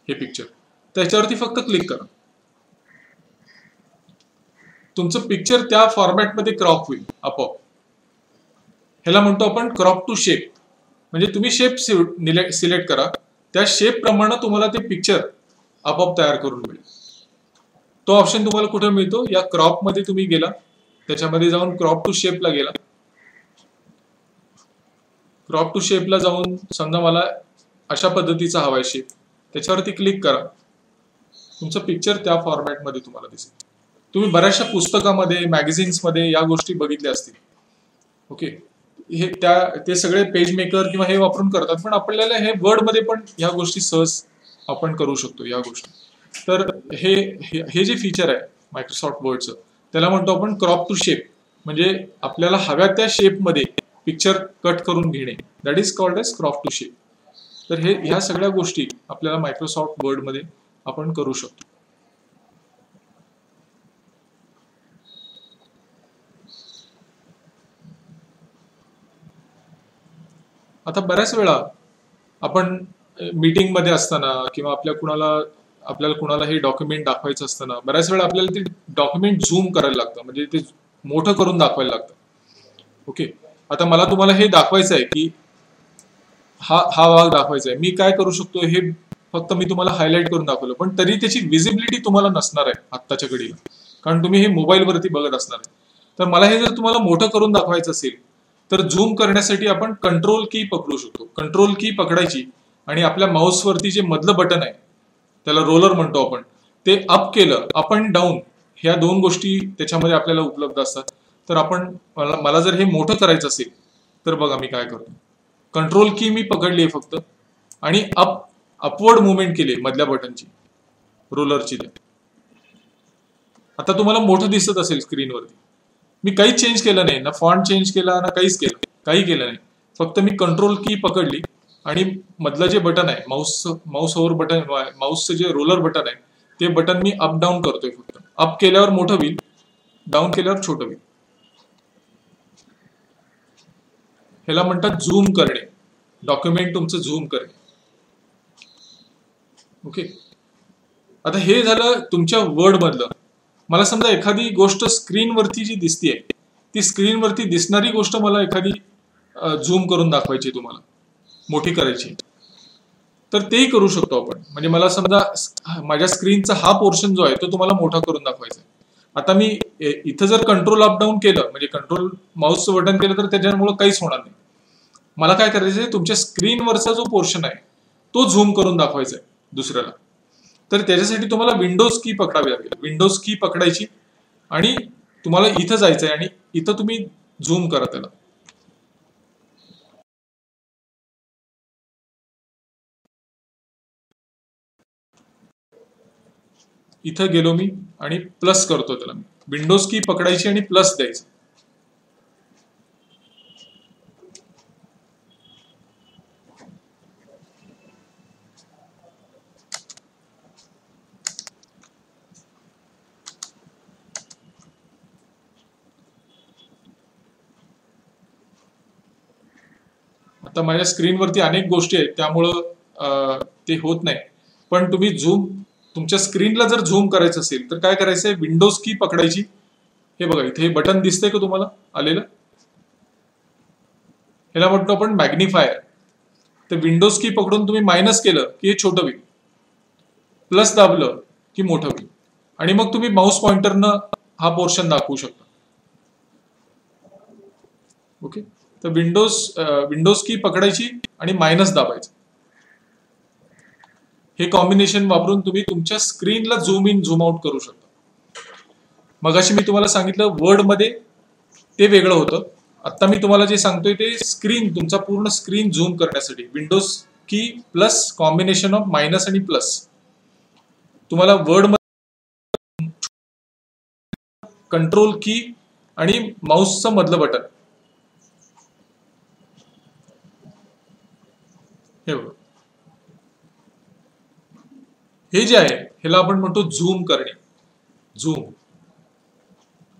हे पिक्चर, त्याच्यावरती फक्त क्लिक करा, तुमचं पिक्चर त्या फॉर्मॅटमध्ये क्रॉप होईल आपोआप। ह्याला म्हणतो आपण क्रॉप टू शेप। म्हणजे तुम्ही शेप सिलेक्ट करा, त्या शेप प्रमाणे तुम्हाला ते पिक्चर आपोआप तयार करून मिळेल। तो ऑप्शन तुम्हाला कुठे मिळतो, या क्रॉप मध्ये तुम्ही गेला, त्याच्यामध्ये जाऊन क्रॉप टू शेपला गेला, क्रॉप टू शेपला जाऊन समजा मला अशा पद्धतीचा हवाय शेप, त्याच्यावरती क्लिक करा, तुमचं पिक्चर त्या फॉर्मॅटमध्ये तुम्हाला दिसेल। तुम्ही बऱ्याचशा पुस्तकामध्ये, मॅगझिन्समध्ये या गोष्टी बघितल्या असतील। ओके, ते सगळे पेज मेकर किंवा हे वापरून करतात, पण आपल्याला हे वर्ड मध्ये पण ह्या गोष्टी सहज आपण करू शकतो या गोष्टी। तर हे जे फीचर आहे मायक्रोसॉफ्ट वर्डचं, त्याला म्हणतो आपण क्रॉप टू शेप। म्हणजे आपल्याला हव्या त्या शेपमध्ये पिक्चर कट करून घेणे, that is called edge crop to shape. तर ह्या सगळ्या गोष्टी आपल्याला मायक्रोसॉफ्ट वर्ड मध्ये आपण करू शकतो। आता बऱ्याच वेळा आपण मीटिंग मध्ये असताना किंवा आपल्याला कुणाला हे डॉक्युमेंट दाखवायचं असताना बऱ्याच वेळा आपल्याला ते डॉक्युमेंट झूम करायला लागतं, म्हणजे ते मोठं करून दाखवायला लागतं। ओके, आता मला तुम्हाला हे दाखवायचं आहे की हा भाग दाखवायचा आहे, मी काय करू शकतो, हे फक्त मी तुम्हाला हायलाइट करून दाखवलं, पण तरी त्याची विजिबिलिटी तुम्हाला नसणार आहे आत्ताच्या घडीला, कारण तुम्ही हे मोबाईल वरती बघत असणार आहे। तर मला हे जर तुम्हाला मोठं करून दाखवायचं असेल तर झूम करण्यासाठी आपण कंट्रोल की पकडू शकतो। कंट्रोल की पकडायची आणि आपल्या माउस वरती जे मधलं बटन आहे, त्याला रोलर म्हणतो आपण, ते अप केलं, अप अँड डाऊन, ह्या दोन गोष्टी त्याच्यामध्ये आपल्याला उपलब्ध असतात। तर मला जर हे मोठं करायचं असेल तर बघा मी काय करतो, कंट्रोल की मी पकडली फक्त आणि अपवर्ड मुवमेंट केली मधल्या बटनची, रोलरची। आता तुम्हाला मोठं दिसत असेल स्क्रीनवरती, मी काहीच चेंज केलं नाही, ना फॉन्ट चेंज केला ना काही केलं नाही, फक्त मी कंट्रोल की पकडली आणि मधलं जे बटन आहे माउस ओव्हर बटन, माउसचं जे रोलर बटन आहे ते बटन मी अप डाऊन करतोय। फक्त अप केल्यावर मोठं होईल, डाऊन केल्यावर छोटं होईल। ह्याला म्हणतात झूम करणे, डॉक्युमेंट तुमचं झूम करणे। ओके, आता हे झालं तुमच्या वर्ड मधलं। मला समजा एखादी गोष्ट स्क्रीनवरती जी दिसतीये, ती स्क्रीनवरती दिसणारी गोष्ट मला एखादी झूम करून दाखवायची, तुम्हाला मोठी करायची, तर तेही करू शकतो आपण। म्हणजे मला समजा माझ्या स्क्रीनचा हा पोर्शन जो आहे तो तुम्हाला मोठा करून दाखवायचा आहे। आता मी इथं जर कंट्रोल अप डाऊन केलं, म्हणजे कंट्रोल माउसचं बटन केलं, तर त्याच्यामुळे काहीच होणार नाही। मला काय करायचंय, तुमच्या स्क्रीनवरचा जो पोर्शन आहे तो झूम करून दाखवायचा आहे दुसऱ्याला। तर त्याच्यासाठी तुम्हाला विंडोज की पकडावी लागेल, विंडोज की पकडायची आणि तुम्हाला इथं जायचंय आणि इथं तुम्ही झूम करा त्याला। इथं गेलो मी आणि प्लस करतो त्याला, विंडोज की पकडायची आणि प्लस द्यायचं। आता माझ्या स्क्रीनवरती अनेक गोष्टी आहेत, त्यामुळं ते होत नाही, पण तुम्ही तुमच्या स्क्रीनला जर झूम करायचं असेल तर काय करायचंय, विंडोज की पकडायची। हे बघा इथे बटन दिसतंय का तुम्हाला आलेलं, ह्याला म्हणतो आपण मॅग्निफायर। तर विंडोज की पकडून तुम्ही मायनस केलं की हे छोटं होईल, प्लस दाबलं की मोठं होईल, आणि मग तुम्ही माउस पॉइंटरनं हा पोर्शन दाखवू शकता। ओके, तर विंडोज की पकडायची आणि मायनस दाबायचं, हे कॉम्बिनेशन वापरून तुम्ही तुमच्या स्क्रीनला झूम इन झूम आउट करू शकता। मगाशी मी तुम्हाला सांगितलं वर्ड मध्ये ते वेगळं होतं, आता मी तुम्हाला जे सांगतोय ते स्क्रीन, तुमचा पूर्ण स्क्रीन झूम करण्यासाठी विंडोज की प्लस कॉम्बिनेशन ऑफ मायनस आणि प्लस. तुम्हाला वर्ड मध्ये कंट्रोल की आणि माऊसचं मधलं बटन, हे बघा, हे जे आहे ह्याला आपण म्हणतो झूम करणे, झूम.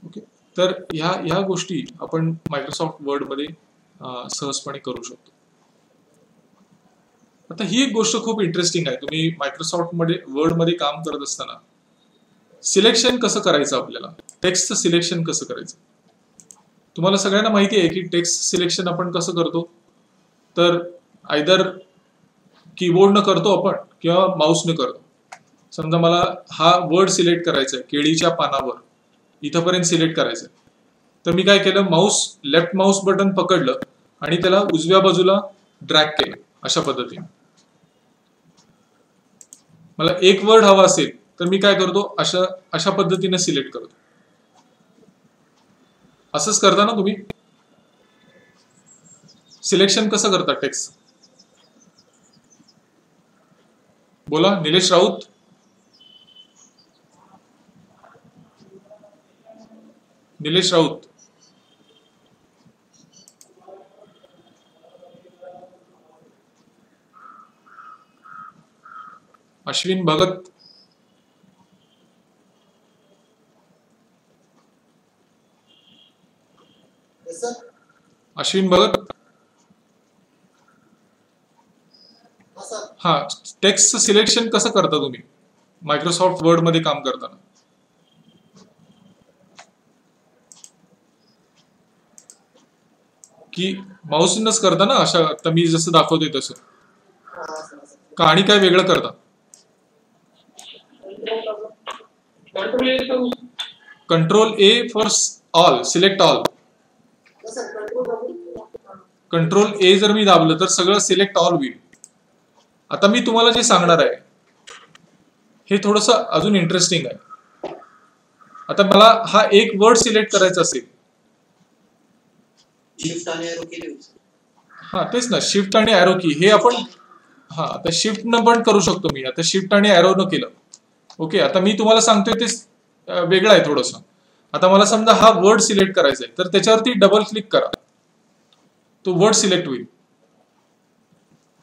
ओके, तर ह्या गोष्टी आपण मायक्रोसॉफ्ट वर्ड मध्ये सहजपणे करू शकतो. आता ही एक गोष्ट खूप इंटरेस्टिंग आहे. तुम्ही मायक्रोसॉफ्ट मध्ये वर्ड मध्ये काम करत असताना सिलेक्शन कसं करायचं, आपल्याला टेक्स्टचं सिलेक्शन कसं करायचं. तुम्हाला सगळ्यांना माहिती आहे की टेक्स्ट सिलेक्शन आपण कसं करतो, तर आयदर कीबोर्डनं करतो आपण किंवा माऊसने करतो. समजा मला हा वर्ड सिलेक्ट करायचा आहे, केळीच्या पानावर इथपर्यंत सिलेक्ट करायचं आहे, तर मी काय केलं, लेफ्ट माऊस बटन पकडलं आणि त्याला उजव्या बाजूला ड्रॅग केलं अशा पद्धतीने. मला एक वर्ड हवा असेल तर मी काय करतो, अशा पद्धतीने सिलेक्ट करतो. असंच करता ना तुम्ही सिलेक्शन कसं करता टेक्स्ट? बोला निलेश राऊत. निलेश राऊत, अश्विन भगत, अश्विन भगत. हा, टेक्स्ट सिलेक्शन कसं करता तुम्ही मायक्रोसॉफ्ट वर्ड मध्ये काम करताना? की माऊसनच करता ना, अशा आता मी जसं दाखवतोय तसं, का आणि काय वेगळं करता? Control A for all, select all. Control ए जर मी दाबलं तर सगळं सिलेक्ट ऑल होईल. आता मी तुम्हाला जे सांगणार आहे हे थोडंसं अजून इंटरेस्टिंग आहे. आता मला हा एक वर्ड सिलेक्ट करायचा असेल, शिफ्ट आणि एरो केली, हा तेच ना, शिफ्ट आणि एरो की हे आपण, हा आता शिफ्ट न पण करू शकतो मी. आता शिफ्ट आणि एरो न केलं. ओके, आता मी तुम्हाला सांगतोय ते वेगळं आहे थोडंसं. आता मला समजा हा वर्ड सिलेक्ट करायचा आहे, तर त्याच्यावरती डबल क्लिक करा, तो वर्ड सिलेक्ट होईल.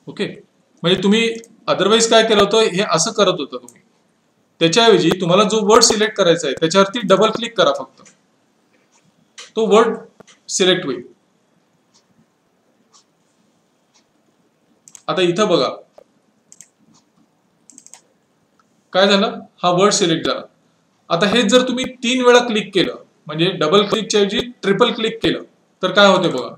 ओके, म्हणजे तुम्ही अदरवाईज काय केलं होतं, हे असं करत होतं तुम्ही. त्याच्याऐवजी तुम्हाला जो वर्ड सिलेक्ट करायचा आहे त्याच्यावरती डबल क्लिक करा फक्त, तो वर्ड सिलेक्ट होईल. आता इथं बघा काय झालं, हा वर्ड सिलेक्ट झाला. आता हे जर तुम्ही 3 वेळा क्लिक केलं, म्हणजे डबल क्लिकच्या ऐवजी ट्रिपल क्लिक केलं, तर काय होते बघा,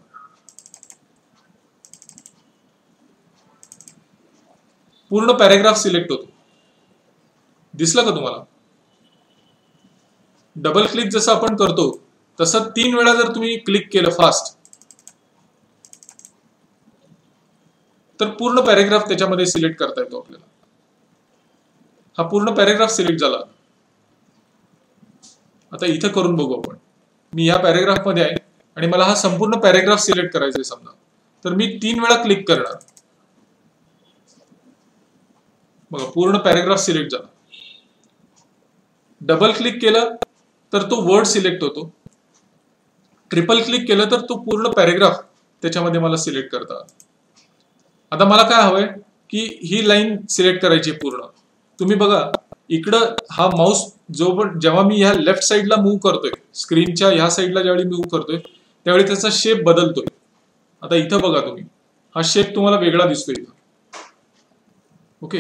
पूर्ण पॅरेग्राफ सिलेक्ट होतो. दिसलं का तुम्हाला? डबल क्लिक जसं आपण करतो तसं 3 वेळा जर तुम्ही क्लिक केलं फास्ट, तर पूर्ण पॅरेग्राफ त्याच्यामध्ये सिलेक्ट करता येतो आपल्याला. हा पूर्ण पॅरेग्राफ सिलेक्ट झाला. आता इथं करून बघू आपण. मी या पॅरेग्राफ मध्ये आहे आणि मला हा संपूर्ण पॅरेग्राफ सिलेक्ट करायचा आहे समजा, तर मी 3 वेळा क्लिक करणार. बघा पूर्ण पॅरेग्राफ सिलेक्ट झाला. डबल क्लिक केलं तर तो वर्ड सिलेक्ट होतो. ट्रिपल क्लिक केलं तर तो पूर्ण पॅरेग्राफ त्याच्यामध्ये मला सिलेक्ट करता. आता मला काय हवंय की ही लाईन सिलेक्ट करायची पूर्ण. तुम्ही बघा इकडं हा माऊस जेव्हा मी ह्या लेफ्ट साईडला मूव्ह करतोय, स्क्रीनच्या ह्या साईडला ज्यावेळी मूव्ह करतोय त्यावेळी त्याचा शेप बदलतोय. आता इथं बघा तुम्ही, हा शेप तुम्हाला वेगळा दिसतोय इथं. ओके,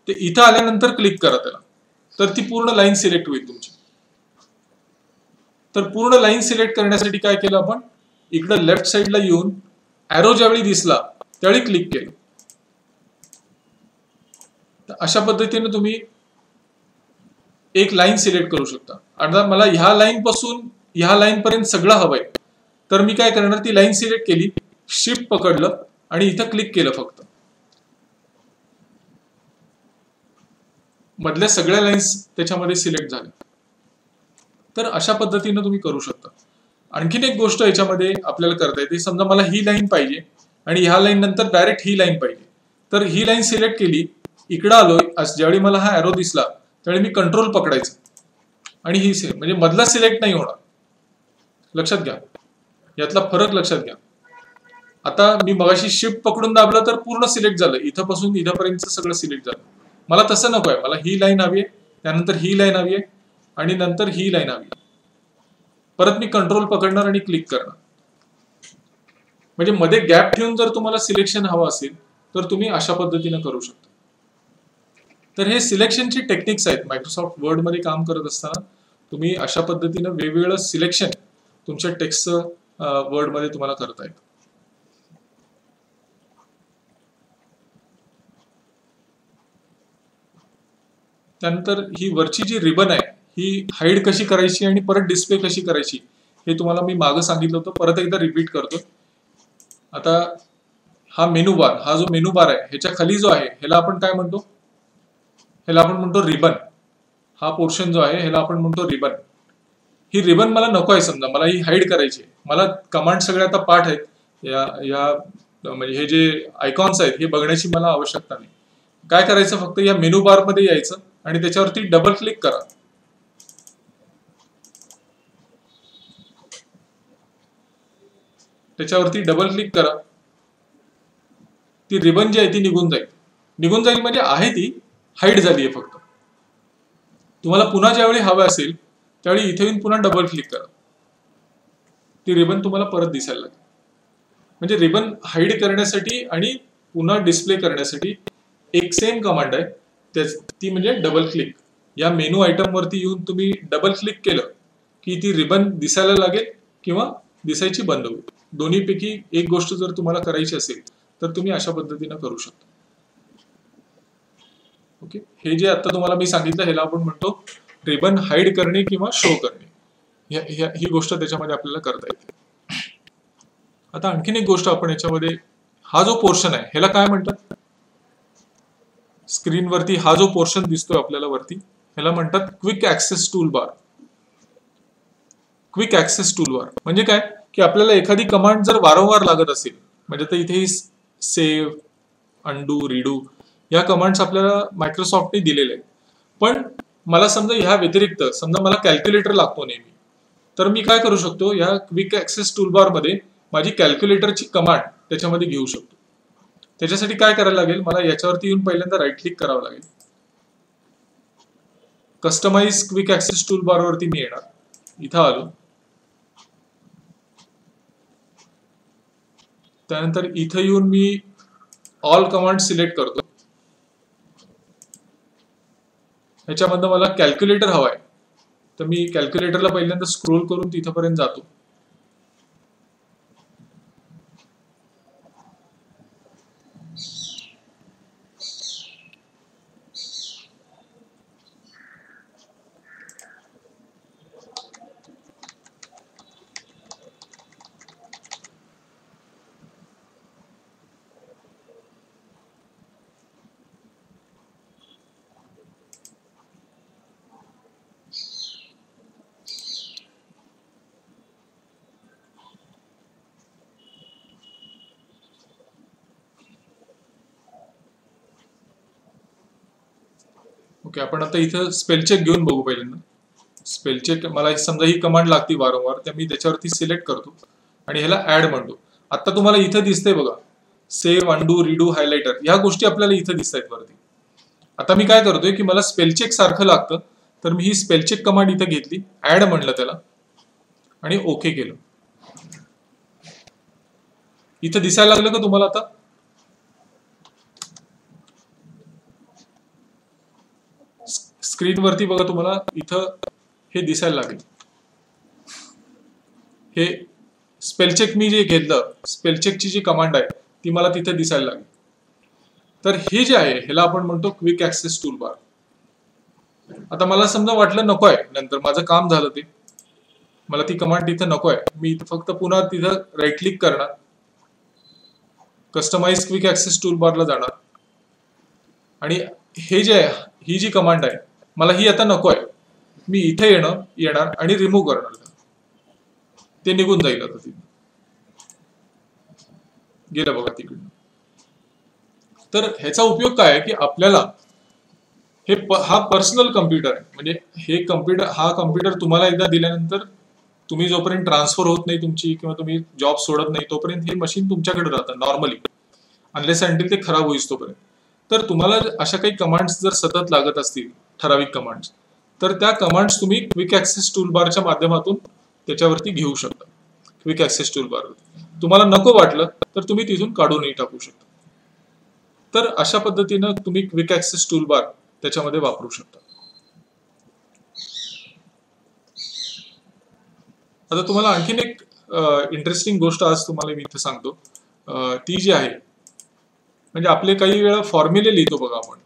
ते इथं आल्यानंतर क्लिक करा त्याला, तर ती पूर्ण लाईन सिलेक्ट होईल तुमची. तर पूर्ण लाईन सिलेक्ट करण्यासाठी काय केलं आपण, इकडं लेफ्ट साईडला येऊन एरो ज्यावेळी दिसला त्यावेळी क्लिक केलं. तर अशा पद्धतीने तुम्ही एक लाईन सिलेक्ट करू शकता. आता मला ह्या लाईन पासून ह्या लाईन पर्यंत सगळं हवंय, तर मी काय करणार, ती लाईन सिलेक्ट केली, शिफ्ट पकडलं आणि इथं क्लिक केलं फक्त. मधल्या सगळ्या लाईन्स त्याच्यामध्ये सिलेक्ट झाल्या. तर अशा पद्धतीने तुम्ही करू शकता. आणखीन एक गोष्ट याच्यामध्ये आपल्याला करता येते. समजा मला ही लाईन पाहिजे आणि ह्या लाईन नंतर डायरेक्ट ही लाईन पाहिजे, तर ही लाईन सिलेक्ट केली, इकडं आलोय, ज्यावेळी मला हा एरो दिसला त्यावेळी मी कंट्रोल पकडायचं आणि ही म्हणजे मधला सिलेक्ट नाही होणार. लक्षात घ्या, यातला फरक लक्षात घ्या. आता मी मगाशी शिफ्ट पकडून दाबलं तर पूर्ण सिलेक्ट झालं, इथंपासून इथंपर्यंत सगळं सिलेक्ट झालं. मला तसं नको आहे, मला ही लाईन हवी आहे, त्यानंतर ही लाईन हवी आहे आणि नंतर ही लाईन हवी आहे. परत मी कंट्रोल पकडणार आणि क्लिक करणार. म्हणजे मध्ये गॅप ठेवून जर तुम्हाला सिलेक्शन हवं असेल तर तुम्ही अशा पद्धतीने करू शकता. तर हे सिलेक्शनची टेक्निक्स आहेत. मायक्रोसॉफ्ट वर्ड मध्ये काम करत असताना तुम्ही अशा पद्धतीनं वेगवेगळं सिलेक्शन तुमच्या टेक्स्टचं वर्ड मध्ये तुम्हाला करता येतं. त्यानंतर ही वरची जी रिबन आहे ही हाईड कशी करायची आणि परत डिस्प्ले कशी करायची हे तुम्हाला मी मागं सांगितलं होतं, परत एकदा रिपीट करतो. आता हा मेनू बार, हा जो मेनू बार आहे ह्याच्या खाली जो आहे ह्याला आपण काय म्हणतो, ह्याला आपण म्हणतो रिबन. हा पोर्शन जो आहे ह्याला आपण म्हणतो रिबन. ही रिबन मला नको आहे, समजा मला ही हाईड करायची आहे. मला कमांड सगळे आता पाठ आहेत, या म्हणजे हे जे आयकॉन्स आहेत हे बघण्याची मला आवश्यकता नाही. काय करायचं, फक्त या मेनू बार मध्ये यायचं आणि त्याच्यावरती डबल क्लिक करा. त्याच्यावरती डबल क्लिक करा, ती रिबन जी आहे ती निघून जाईल. निघून जाईल म्हणजे आहे ती हाईड झाली आहे. फक्त तुम्हाला पुन्हा ज्यावेळी हवं असेल त्यावेळी इथे येऊन पुन्हा डबल क्लिक करा, ती रिबन तुम्हाला परत दिसायला लागेल. म्हणजे रिबन हाईड करण्यासाठी आणि पुन्हा डिस्प्ले करण्यासाठी एक सेम कमांड आहे, ती म्हणजे डबल क्लिक. या मेनू आयटम वरती येऊन तुम्ही डबल क्लिक केलं की ती रिबन दिसायला लागेल किंवा दिसायची बंद होईल. दोन्हीपैकी एक गोष्ट जर तुम्हाला करायची असेल तर तुम्ही अशा पद्धतीने करू शकता. ओके, हे जे आता तुम्हाला मी सांगितलं ह्याला आपण म्हणतो रिबन हाईड करणे किंवा शो करणे. ही गोष्ट त्याच्यामध्ये आपल्याला करता येते. आता आणखीन एक गोष्ट आपण याच्यामध्ये, हा जो पोर्शन आहे ह्याला काय म्हणतात, स्क्रीनवरती हा जो पोर्शन दिसतोय आपल्याला वरती ह्याला म्हणतात quick access tool bar. Quick access tool bar म्हणजे काय की आपल्याला एखादी कमांड जर वारंवार लागत असेल, म्हणजे आता इथे सेव्ह, अंडू, रिडू या कमांड्स आपल्याला मायक्रोसॉफ्टने दिलेले आहेत. पण मला समजा ह्या व्यतिरिक्त समजा मला कॅल्क्युलेटर लागतो नेहमी, तर मी काय करू शकतो, या क्विक ऍक्सेस टूलबार मध्ये माझी कॅल्क्युलेटरची कमांड त्याच्यामध्ये घेऊ शकतो. त्याच्यासाठी काय करायला लागेल, मला याच्यावरती येऊन पहिल्यांदा राईट क्लिक करावं लागेल. कस्टमाइज क्विक ऍक्सेस टूलबार वरती मी येणार, इथं आलो, त्यानंतर इथं येऊन मी ऑल कमांड सिलेक्ट करतो. ह्याच्यामधनं मला कॅल्क्युलेटर हवाय, तर मी कॅल्क्युलेटरला पहिल्यांदा स्क्रोल करून तिथपर्यंत जातो. ओके, आपण आता इथं स्पेल चेक घेऊन बघू. पहिल्यांदा स्पेल चेक, मला समजा ही कमांड लागते वारंवार, तर मी त्याच्यावरती सिलेक्ट करतो आणि ह्याला ऍड म्हणतो. आता तुम्हाला इथं दिसतंय बघा, सेव्ह, अंडू, रिडू, हायलायटर, ह्या गोष्टी आपल्याला इथं दिसत आहेत वरती. आता मी काय करतोय की मला स्पेल चेक सारखं लागतं, तर मी ही स्पेल चेक कमांड इथं घेतली, ऍड म्हणलं त्याला आणि ओके केलं. इथं दिसायला लागलं का तुम्हाला? आता स्क्रीनवरती बघा, तुम्हाला इथं हे दिसायला लागेल. हे स्पेलचेक मी जे घेतलं, स्पेलचेकची जी कमांड आहे ती मला तिथे दिसायला लागेल. तर हे जे आहे ह्याला आपण म्हणतो क्विक ऍक्सेस टूल बार. आता मला समजा वाटलं नको आहे, नंतर माझं काम झालं ते, मला ती कमांड तिथं नको आहे, मी फक्त पुन्हा तिथं राईट क्लिक करणार, कस्टमाइज क्विक ऍक्सेस टूल बारला जाणार आणि हे जे आहे, ही जी कमांड आहे मला ही आता नको आहे, मी इथे येणार आणि रिमूव्ह करणार. ते निघून जाईल. आता तिथं गेलं बघा तिकडनं. तर ह्याचा उपयोग काय आहे की आपल्याला हा पर्सनल कम्प्युटर आहे. म्हणजे हा कम्प्युटर तुम्हाला एकदा दिल्यानंतर तुम्ही जोपर्यंत ट्रान्सफर होत नाही तुमची किंवा तुम्ही जॉब सोडत नाही तोपर्यंत हे मशीन तुमच्याकडे राहतं नॉर्मली, अनलेस अँटिल ते खराब होईस तोपर्यंत. तर तुम्हाला अशा काही कमांड्स जर सतत लागत असतील, ठराविक कमांड्स, तर त्या कमांड्स तुम्ही क्विक ऍक्सेस टूलबारच्या माध्यमातून त्याच्यावरती घेऊ शकता. क्विक ऍक्सेस टूलबारवरती तुम्हाला नको वाटलं तर तुम्ही तिथून काढूनही टाकू शकता. तर अशा पद्धतीनं तुम्ही क्विक ऍक्सेस टूलबार त्याच्यामध्ये वापरू शकता. आता तुम्हाला आणखीन एक इंटरेस्टिंग गोष्ट आज तुम्हाला मी इथे सांगतो. ती जी आहे म्हणजे आपले काही वेळा फॉर्म्युले लिहितो बघा आपण.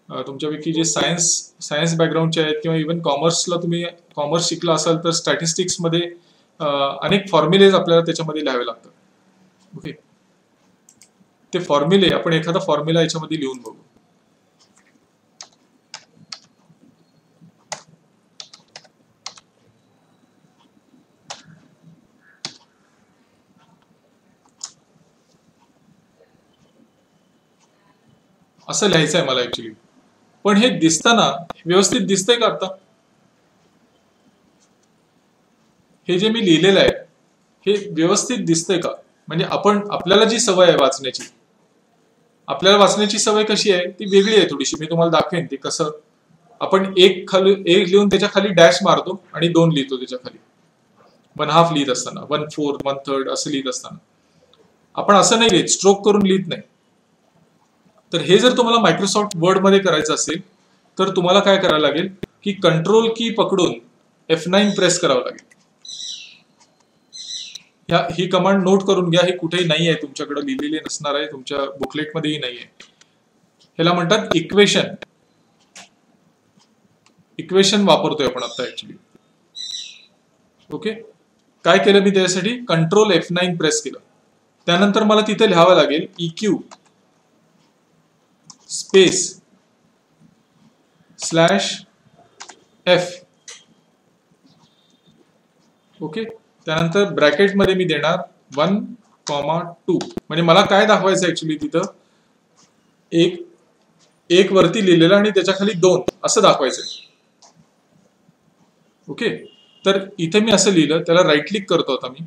तुमच्यापैकी जे सायन्स बॅकग्राऊंडचे आहेत किंवा इव्हन तुम्ही कॉमर्स शिकला असाल तर स्टॅटिस्टिक्स मध्ये अनेक फॉर्म्युलेज आपल्याला त्याच्यामध्ये लिहावे लागतात. ओके, ते फॉर्म्युले आपण एखादा फॉर्म्युला याच्यामध्ये लिहून बघू. असं लिहायचं आहे मला ऍक्च्युली, पण हे दिसताना व्यवस्थित दिसतंय का? आता हे जे मी लिहिलेलं आहे हे व्यवस्थित दिसतंय का? म्हणजे आपल्याला जी सवय आहे वाचण्याची, आपल्याला वाचण्याची सवय कशी आहे ती वेगळी आहे थोडीशी. मी तुम्हाला दाखवेन ते कसं. आपण एक लिहून त्याच्या खाली डॅश मारतो आणि 2 लिहितो त्याच्या खाली. 1/2 लिहित असताना 1/4 1/3 असं लिहित असताना आपण असं नाही लिहित, स्ट्रोक करून लिहित नाही. तर हे जर तुम्हाला मायक्रोसॉफ्ट वर्ड मध्ये करायचं असेल तर तुम्हाला काय करावं लागेल की कंट्रोल की पकडून F9 प्रेस करावं लागेल. ही कमांड नोट करून घ्या. हे कुठेही नाही आहे, तुमच्याकडे लिहिलेली नसणार आहे, तुमच्या बुकलेटमध्येही नाही आहे. ह्याला म्हणतात इक्वेशन. इक्वेशन वापरतोय आपण आता ऍक्च्युली. ओके, काय केलं मी त्यासाठी कंट्रोल F9 प्रेस केलं. त्यानंतर मला तिथे लिहावं लागेल EQ स्पेस /F. ओके, त्यानंतर ब्रॅकेट मध्ये मी देणार 1,2. म्हणजे मला काय दाखवायचं ऍक्च्युली तिथं एक वरती लिहिलेलं आणि त्याच्या खाली 2 असं दाखवायचंय. ओके, तर इथे मी असं लिहिलं, त्याला राईट क्लिक करतो. आता मी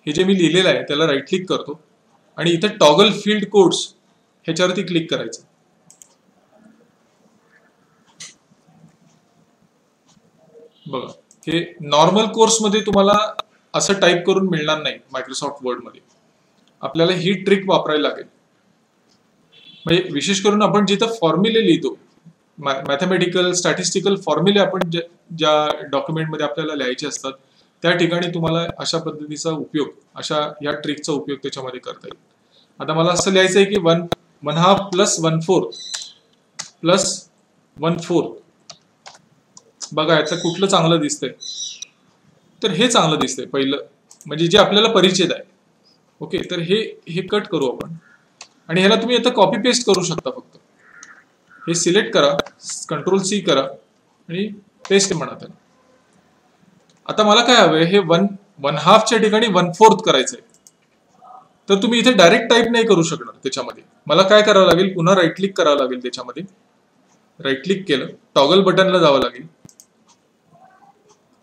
हे जे मी लिहिलेलं आहे त्याला राईट क्लिक करतो आणि इथे टॉगल फील्ड कोड्स ह्याच्यावरती क्लिक करायचं. बघा, हे नॉर्मल कोर्स मध्ये तुम्हाला असं टाईप करून मिळणार नाही. मायक्रोसॉफ्ट वर्ड मध्ये आपल्याला ही ट्रिक वापरायला लागेल. म्हणजे विशेष करून आपण जिथं फॉर्म्युले लिहितो, मॅथमॅटिकल स्टॅटिस्टिकल फॉर्म्युले आपण ज्या डॉक्युमेंटमध्ये आपल्याला लिहायचे असतात त्या ठिकाणी तुम्हाला अशा पद्धतीचा उपयोग, या ट्रिकचा उपयोग त्याच्यामध्ये करता येईल. आता मला असं लिहायचं आहे की 1/2 + 1/4 + 1/4. बघा याचं कुठलं चांगलं दिसतंय? तर हे चांगलं दिसतंय पहिलं, म्हणजे जे आपल्याला परिचित आहे. ओके, तर हे कट करू आपण आणि ह्याला तुम्ही आता कॉपी पेस्ट करू शकता. फक्त हे सिलेक्ट करा, Ctrl+C करा आणि पेस्ट म्हणा त्याला. आता मला काय हवंय, हे 1/2च्या ठिकाणी 1/4 करायचंय. तर तुम्ही इथे डायरेक्ट टाईप नाही करू शकणार त्याच्यामध्ये. मला काय करावं लागेल, पुन्हा राईट क्लिक करावं लागेल. त्याच्यामध्ये राईट क्लिक केलं, टॉगल बटनला जावं लागेल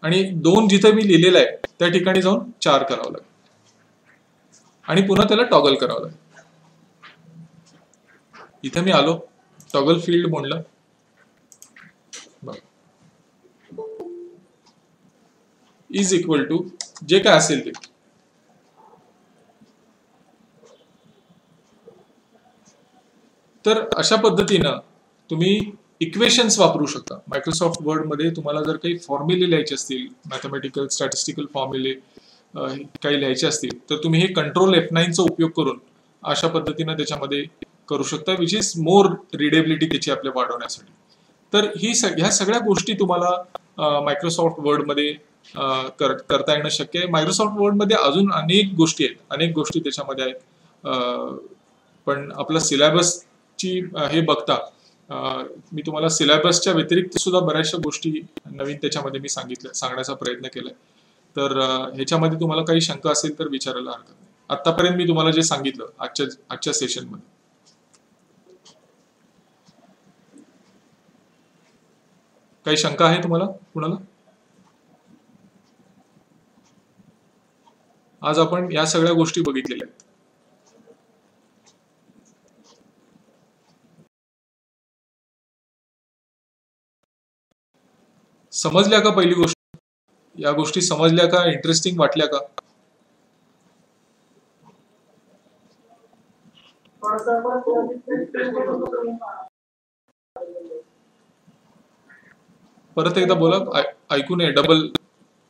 आणि 2 जिथे मी लिहिलेलं आहे त्या ठिकाणी जाऊन 4 करावं लागेल आणि पुन्हा त्याला टॉगल करावं लागेल. इथे मी आलो, टॉगल फील्ड म्हणलं, इज इक्वल टू जे काय असेल ते. तर अशा पद्धतीनं तुम्ही इक्वेशन्स वापरू शकता मायक्रोसॉफ्ट वर्ड मध्ये. तुम्हाला जर काही फॉर्म्युले लिहायचे असतील, मॅथमॅटिकल स्टॅटिस्टिकल फॉर्म्युले काही लिहायचे असतील तर तुम्ही हे कंट्रोल F9 चा उपयोग करून अशा पद्धतीनं त्याच्यामध्ये करू शकता, विच इज मोर रिडेबिलिटी त्याची आपल्या वाढवण्यासाठी. तर ह्या सगळ्या गोष्टी तुम्हाला मायक्रोसॉफ्ट वर्ड मध्ये करता येणं शक्य आहे. मायक्रोसॉफ्ट वर्ड मध्ये अजून अनेक गोष्टी आहेत, अनेक गोष्टी त्याच्यामध्ये आहेत. पण आपला सिलेबसची हे बघता मी तुम्हाला सिलेबसच्या व्यतिरिक्त सुद्धा बऱ्याचशा गोष्टी नवीन त्याच्यामध्ये मी सांगण्याचा प्रयत्न केलाय. तर ह्याच्यामध्ये तुम्हाला काही शंका असेल तर विचारायला हरकत नाही. आतापर्यंत मी तुम्हाला जे सांगितलं आजच्या सेशनमध्ये. काही शंका आहे तुम्हाला कुणाला? आज आपण या सगळ्या गोष्टी बघितलेल्या आहेत. समजल्या का पहिली गोष्ट? या गोष्टी समजल्या का? इंटरेस्टिंग वाटल्या का? परत एकदा बोला, ऐकू नये.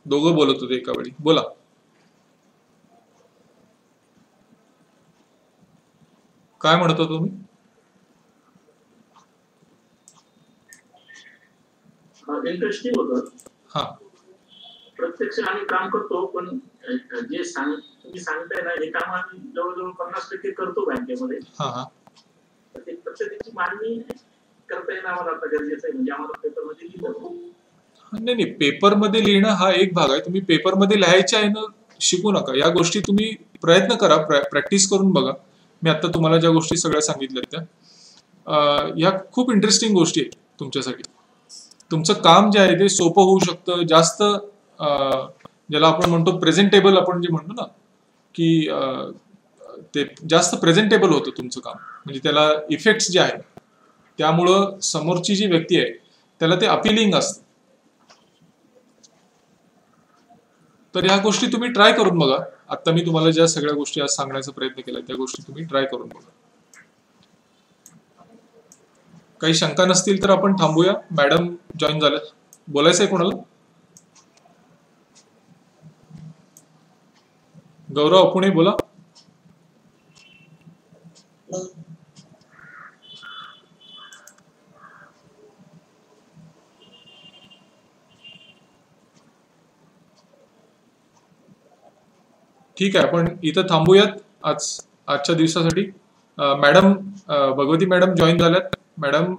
दोघं बोलत होते एका वेळी. बोला. काय म्हणतो तुम्ही? इंटरेस्टिंग होतं. हा, प्रत्यक्ष आम्ही काम करतो, पण जे तुम्ही सांगताय ना, हे काम आम्ही जवळजवळ 50% करतो बँकेमध्ये. ते त्याची मांडणी करता येणं आम्हाला आता गरजेचं आहे. म्हणजे आम्हाला पेपरमध्ये लिहिलं नाही, पेपरमध्ये लिहिणं हा एक भाग आहे. तुम्ही पेपरमध्ये लिहायच्या आहे ना, शिकू नका. या गोष्टी तुम्ही प्रयत्न करा, प्रॅक्टिस करून बघा. मी आता तुम्हाला ज्या गोष्टी सगळ्या सांगितल्या त्या ह्या खूप इंटरेस्टिंग गोष्टी आहेत तुमच्यासाठी. तुमचं काम जे आहे ते सोपं होऊ शकतं. जास्त ज्याला आपण म्हणतो प्रेझेंटेबल, आपण जे म्हणतो ना की ते जास्त प्रेझेंटेबल होतं तुमचं काम. म्हणजे त्याला इफेक्ट्स जे आहेत त्यामुळं समोरची जी व्यक्ती आहे त्याला ते अपिलिंग असतं. तर ह्या गोष्टी तुम्ही ट्राय करून बघा. आता मी तुम्हाला ज्या सगळ्या गोष्टी आज सांगण्याचा प्रयत्न केला त्या गोष्टी तुम्ही ट्राय करून बघा. काही शंका नसतील तर आपण थांबूया. मॅडम जॉईन झाल्या. बोलायचं आहे कोणाला? गौरव पुणे बोला. ठीक आहे, आपण इथं थांबूयात आजच्या दिवसासाठी. मॅडम भगवती मॅडम जॉईन झाल्यात. मॅडम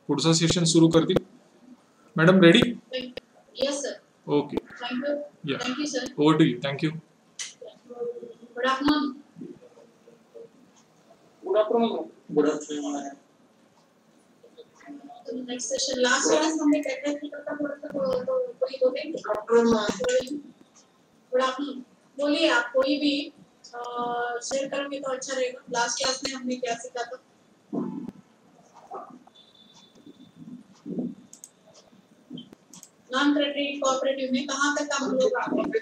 पुढचं सेशन सुरू करतील. Madam ready? Yes, sir. Okay. Thank you. Yeah. Thank you, sir. Over to you. Thank you. Good afternoon. Good afternoon. Good afternoon. तो next session last class हमने technical का थोड़ा तो कोई बोलेंगे? Good afternoon. बोलिए आप कोई भी शेयर करोगे तो अच्छा रहेगा. लास्ट क्लास में हमने क्या सीखा था? नॉन क्रेडिट कोऑपरेटिव में कहाँ तक हम लोग आ गए?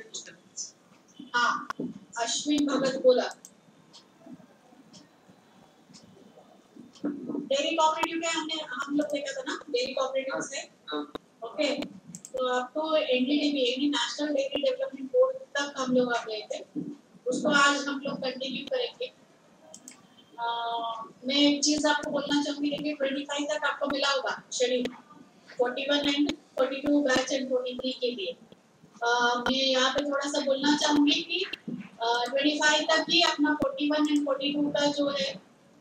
हाँ, अश्विन भगत बोला. डेयरी कोऑपरेटिव में हम लोग देखा था ना, डेयरी कोऑपरेटिव से. ओके, तो आपको एनडीडीबी यानी नेशनल डेयरी डेवलपमेंट बोर्ड तक हम लोग आ गए थे. उसको आज हम लोग कंटिन्यू करेंगे. मैं एक चीज आपको बोलना चाहूंगी कि 25 तक आपको मिला होगा शेड्यूल. 41 एंड 42 बैच एंड 43 के लिए. मैं यहाँ पे थोड़ा सा बोलना चाहूंगी कि 25 तक ही अपना 41 एंड 42 का जो है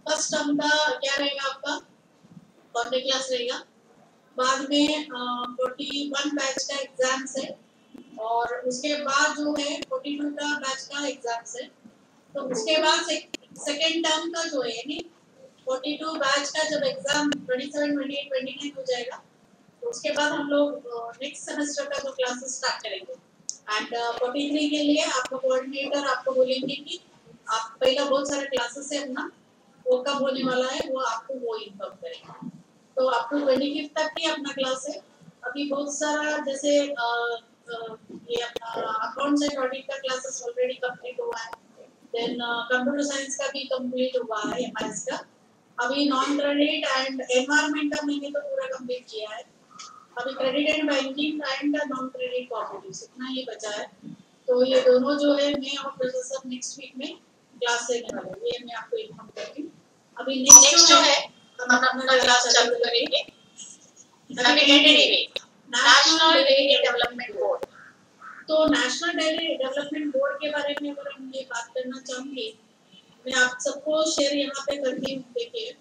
फर्स्ट टर्म का क्या रहेगा आपका कॉन्टेक्ट क्लास रहेगा. बाद में 41 बैच का एग्जाम्स है और उसके बाद जो है 42 का बैच का एग्जाम्स है. तो उसके बाद सेकेंड टर्म का जो है यानी 42 बैच का जब एग्जाम 27, 28, 29 हो जाएगा तो उसके बाद हम लोग नेक्स्ट सेमेस्टर का जो क्लासेस स्टार्ट करेंगे. एंड 43 के लिए आपका कोऑर्डिनेटर आपको बोलेंगे कि आप पहला बहुत सारे क्लासेस है अपना वो कब होने वाला है वो आपको वो इन्फॉर्म करेंगे. तो आपको 25 तक ही अपना क्लास है. अभी बहुत सारा जैसे ये अपना अकाउंट्स एंड ऑडिट का क्लासेस ऑलरेडी कंप्लीट हुआ है. देन कंप्यूटर साइंस का भी कंप्लीट हुआ है एमआईएस का. अभी नॉन क्रेडिट एंड एनवायरनमेंट का मैंने तो पूरा कंप्लीट किया है. अभी credit end banking end non credit cooperative इतना ही बचा है. तो ये दोनों जो है मैं और प्रोफेसर नेक्स्ट वीक में क्लास लेने वाले हैं. ये मैं आपको इन्फॉर्म करती हूँ. अभी नेक्स्ट जो है हम अपना क्लास चालू करेंगे नेशनल डेयरी डेवलपमेंट बोर्ड. तो नेशनल डेयरी डेवलपमेंट बोर्ड के बारे में अगर हम ये बात करना चाहूंगी, मैं आप सबको शेयर यहाँ पे करती हूँ. देखिए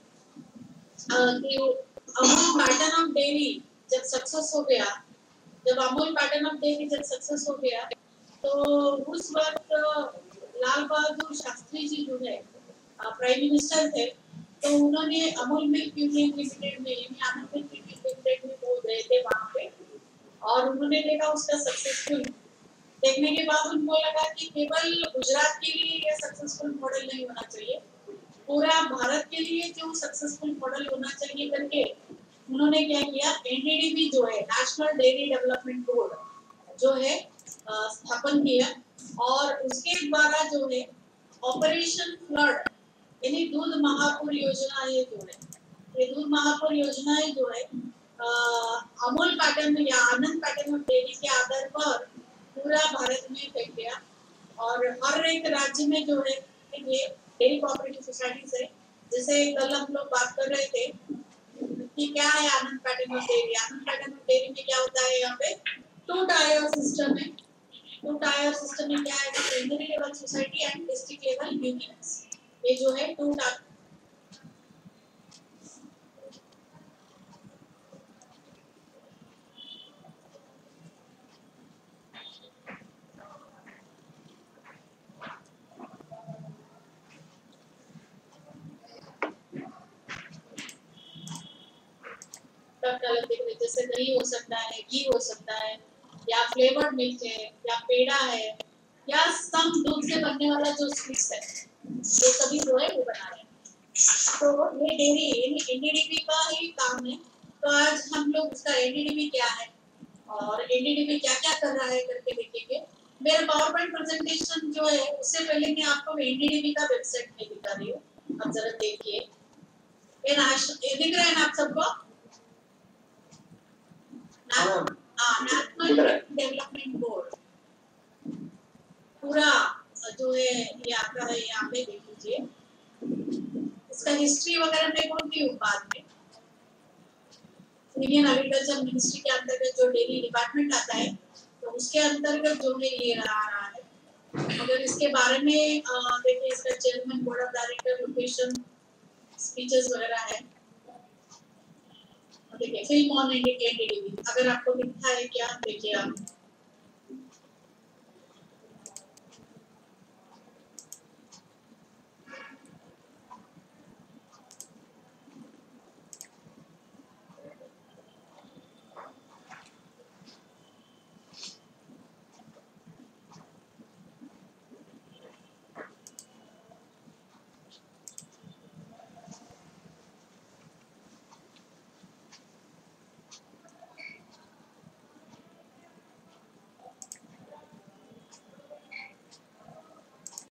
कि अमूल पैटर्न ऑफ डेयरी जब सक्सेस हो गया, जब अमूल पैटर्न ऑफ डेयरी जब सक्सेस हो गया, तो उस वक्त लाल बहादुर शास्त्री जी जो है प्राइम मिनिस्टर थे, तो उन्होंने अमूल मिल्क यूनियन लिमिटेड में, यानी अमूल मिल्क यूनियन लिमिटेड में बोल रहे थे वहाँ पे, और उन्होंने देखा उसका सक्सेसफुल देखने के बाद उनको लगा कि केवल गुजरात के लिए ये सक्सेसफुल मॉडल नहीं होना चाहिए, पूरा भारत के लिए जो सक्सेसफुल मॉडल होना चाहिए करके उन्होंने क्या किया, एनडीडीबी जो है नेशनल डेयरी डेवलपमेंट बोर्ड जो है स्थापन किया, और उसके द्वारा जो है ऑपरेशन फ्लड यानी दूध महापुर योजना, ये जो है ये दूध महापुर योजनाएं जो है अमूल पैटर्न या आनंद पैटर्न ऑफ डेयरी के आधार पर पूरा भारत में फैल गया, और हर एक राज्य में जो है ये डेयरी कोऑपरेटिव सोसाइटीज है। जैसे कल हम लोग बात कर रहे थे कि क्या है Anand pattern of dairy. Anand pattern of dairy में क्या होता है, यहाँ पे 2 टायर सिस्टम है। 2 टायर सिस्टम में क्या है, primary level society end district level unions, ये जो है 2 टायर। जैसे दही हो सकता है, घी हो सकता है, या फ्लेवर्ड मिल्क है, या पेड़ा है, या सम दूध से बनने वाला जो स्वीट्स है, ये सभी जो है वो बना रहे हैं। तो ये डेयरी एनडीडीबी का ही काम है। तो आज हम लोग उसका एनडीडीबी क्या है और एनडीडीबी क्या क्या कर रहा है करके देखेंगे। मेरा पावर पॉइंट प्रेजेंटेशन जो है उससे पहले मैं आपको एनडीडीबी का वेबसाइट में दिखा रही हूँ, आप जरा देखिए। ये दिख रहा है ना आप सबको? नेशनल डेवलपमेंट बोर्ड पूरा जो है ये आपका है, यहाँ पे देख लीजिए। इसका हिस्ट्री वगैरह मैं बोलती हूँ बाद में। इंडियन एग्रीकल्चर मिनिस्ट्री के अंतर्गत जो डेयरी डिपार्टमेंट आता है, तो उसके अंतर्गत जो है ये रहा है। अगर इसके बारे में देखिए, इसका chairman, board of director, location, speeches वगैरह है। देखिए फिल्म ऑन एनडीडीबी, अगर आपको दिखता है क्या, देखिए आप